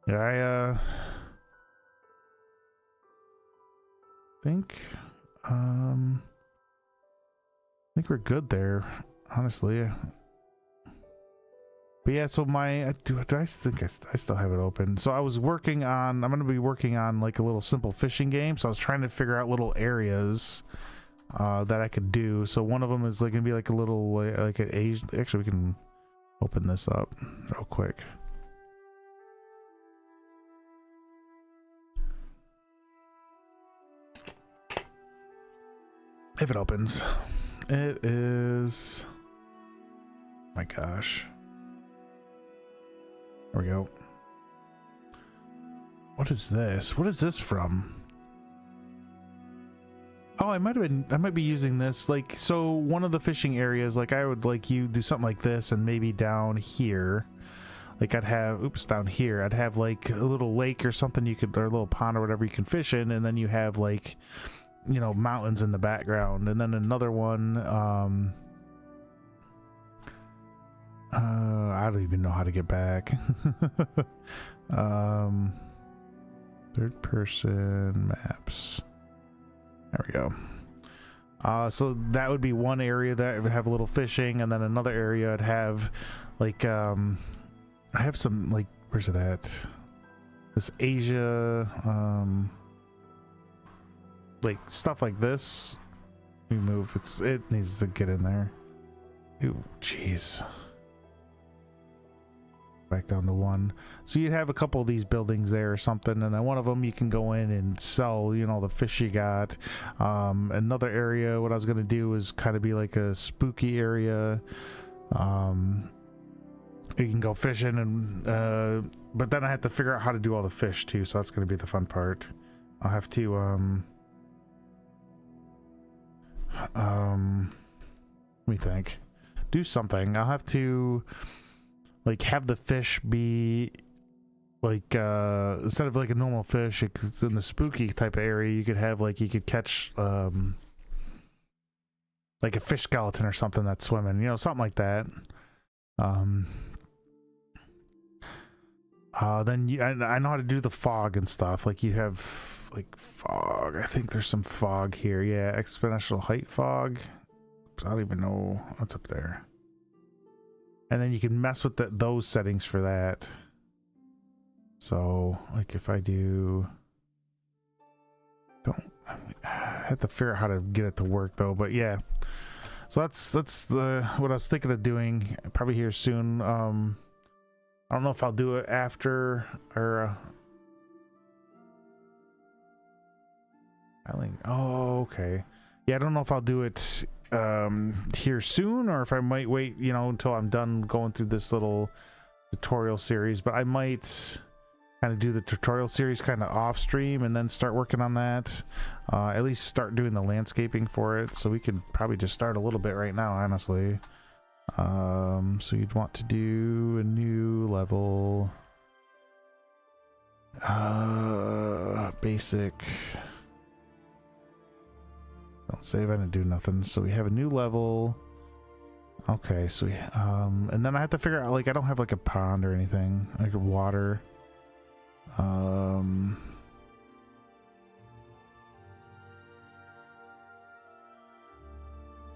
yeah, I think we're good there, honestly. But yeah, so my do I think I still have it open. So I was working on, I'm going to be working on like a little simple fishing game. So I was trying to figure out little areas that I could do. So one of them is like going to be like a little like an Asian. Actually, we can open this up real quick. If it opens, it is. My gosh. There we go. What is this? What is this from? Oh, I might be using this, like, so one of the fishing areas, like, I would, like, you do something like this, and maybe down here, like, I'd have, oops, down here, I'd have, like, a little lake or something you could, or a little pond or whatever you can fish in, and then you have, like, you know, mountains in the background, and then another one, I don't even know how to get back. Third person maps. There we go. So that would be one area that would have a little fishing, and then another area I'd have like I have some, like, where's it at? This Asia, like stuff like this. We move. It needs to get in there. Ooh, jeez. Back down to one. So you'd have a couple of these buildings there or something, and then one of them you can go in and sell, you know, the fish you got. Another area, what I was going to do is kind of be like a spooky area. You can go fishing, and but then I have to figure out how to do all the fish too, so that's going to be the fun part. I'll have to let me think. Do something. I'll have to, like, have the fish be like instead of like a normal fish, it's in the spooky type of area, you could have, like, you could catch like a fish skeleton or something that's swimming, you know, something like that. Then I know how to do the fog and stuff. Like, you have like fog. I think there's some fog here. Yeah, exponential height fog. I don't even know what's up there. And then you can mess with those settings for that. So, like, if I do... I have to figure out how to get it to work, though. But yeah. So that's what I was thinking of doing. Probably here soon. I don't know if I'll do it after, or... oh, okay. Yeah, I don't know if I'll do it here soon, or if I might wait, you know, until I'm done going through this little tutorial series. But I might kind of do the tutorial series kind of off stream and then start working on that. At least start doing the landscaping for it. So we could probably just start a little bit right now, honestly. So you'd want to do a new level, basic. Don't save, I didn't do nothing. So we have a new level. Okay, so we, and then I have to figure out, like, I don't have like a pond or anything, like water.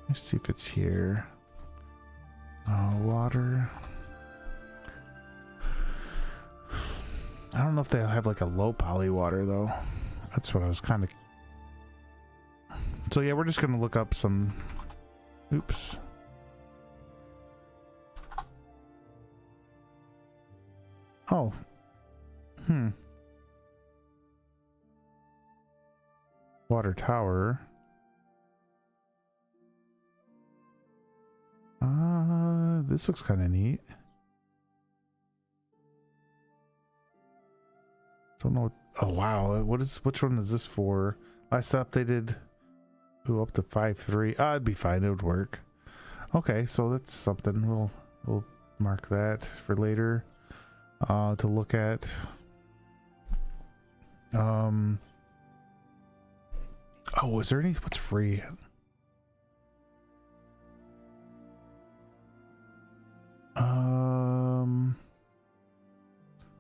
Let's see if it's here. Water. I don't know if they'll have like a low poly water though. That's what I was kind of. So yeah, we're just gonna look up some. Oops. Oh. Water tower. This looks kind of neat. Don't know what, oh wow, which one is this for? Last updated, ooh, up to 5.3. It'd be fine, it would work. Okay, so that's something. We'll mark that for later to look at. Oh, is there any, what's free?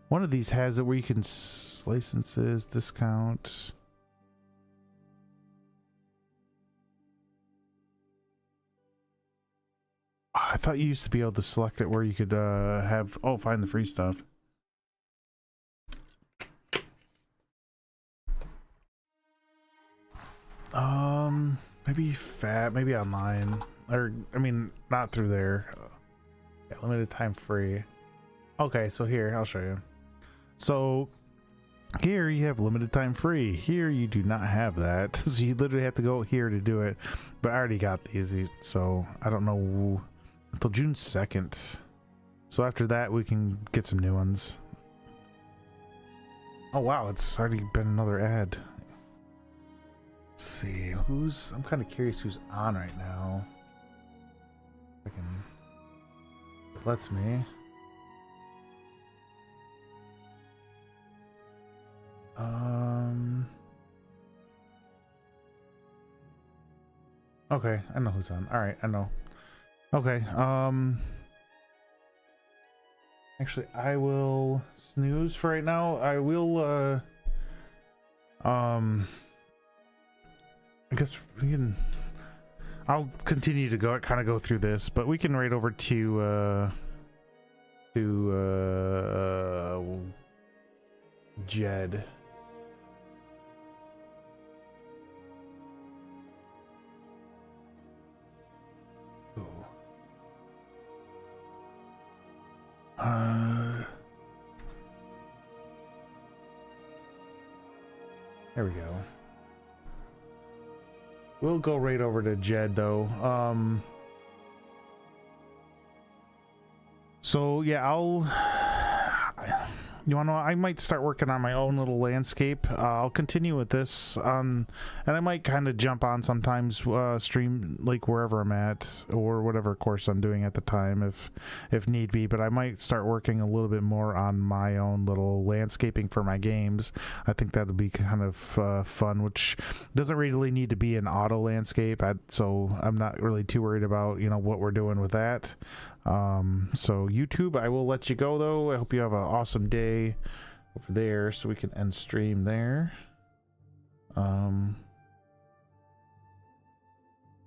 One of these has it where you can licenses, discount. I thought you used to be able to select it where you could have find the free stuff. Maybe online, or I mean not through there. Yeah, limited time free. Okay, so here I'll show you. So here you have limited time free. Here you do not have that. So you literally have to go here to do it. But I already got these, so I don't know until June 2nd. So after that we can get some new ones. Oh wow, it's already been another ad. Let's see, I'm kind of curious who's on right now. If it lets me. Okay, I know who's on. Alright, I know. Okay, actually, I will snooze for right now. I will, I guess we can... I'll continue to go through this, but we can right over to Jed. Ooh. There we go. We'll go right over to Jed though. So yeah, you wanna know, I might start working on my own little landscape. I'll continue with this and I might kind of jump on sometimes, stream like wherever I'm at or whatever course I'm doing at the time if need be, but I might start working a little bit more on my own little landscaping for my games. I think that would be kind of fun, which doesn't really need to be an auto landscape, so I'm not really too worried about, you know, what we're doing with that. So YouTube, I will let you go though. I hope you have an awesome day over there, so we can end stream there.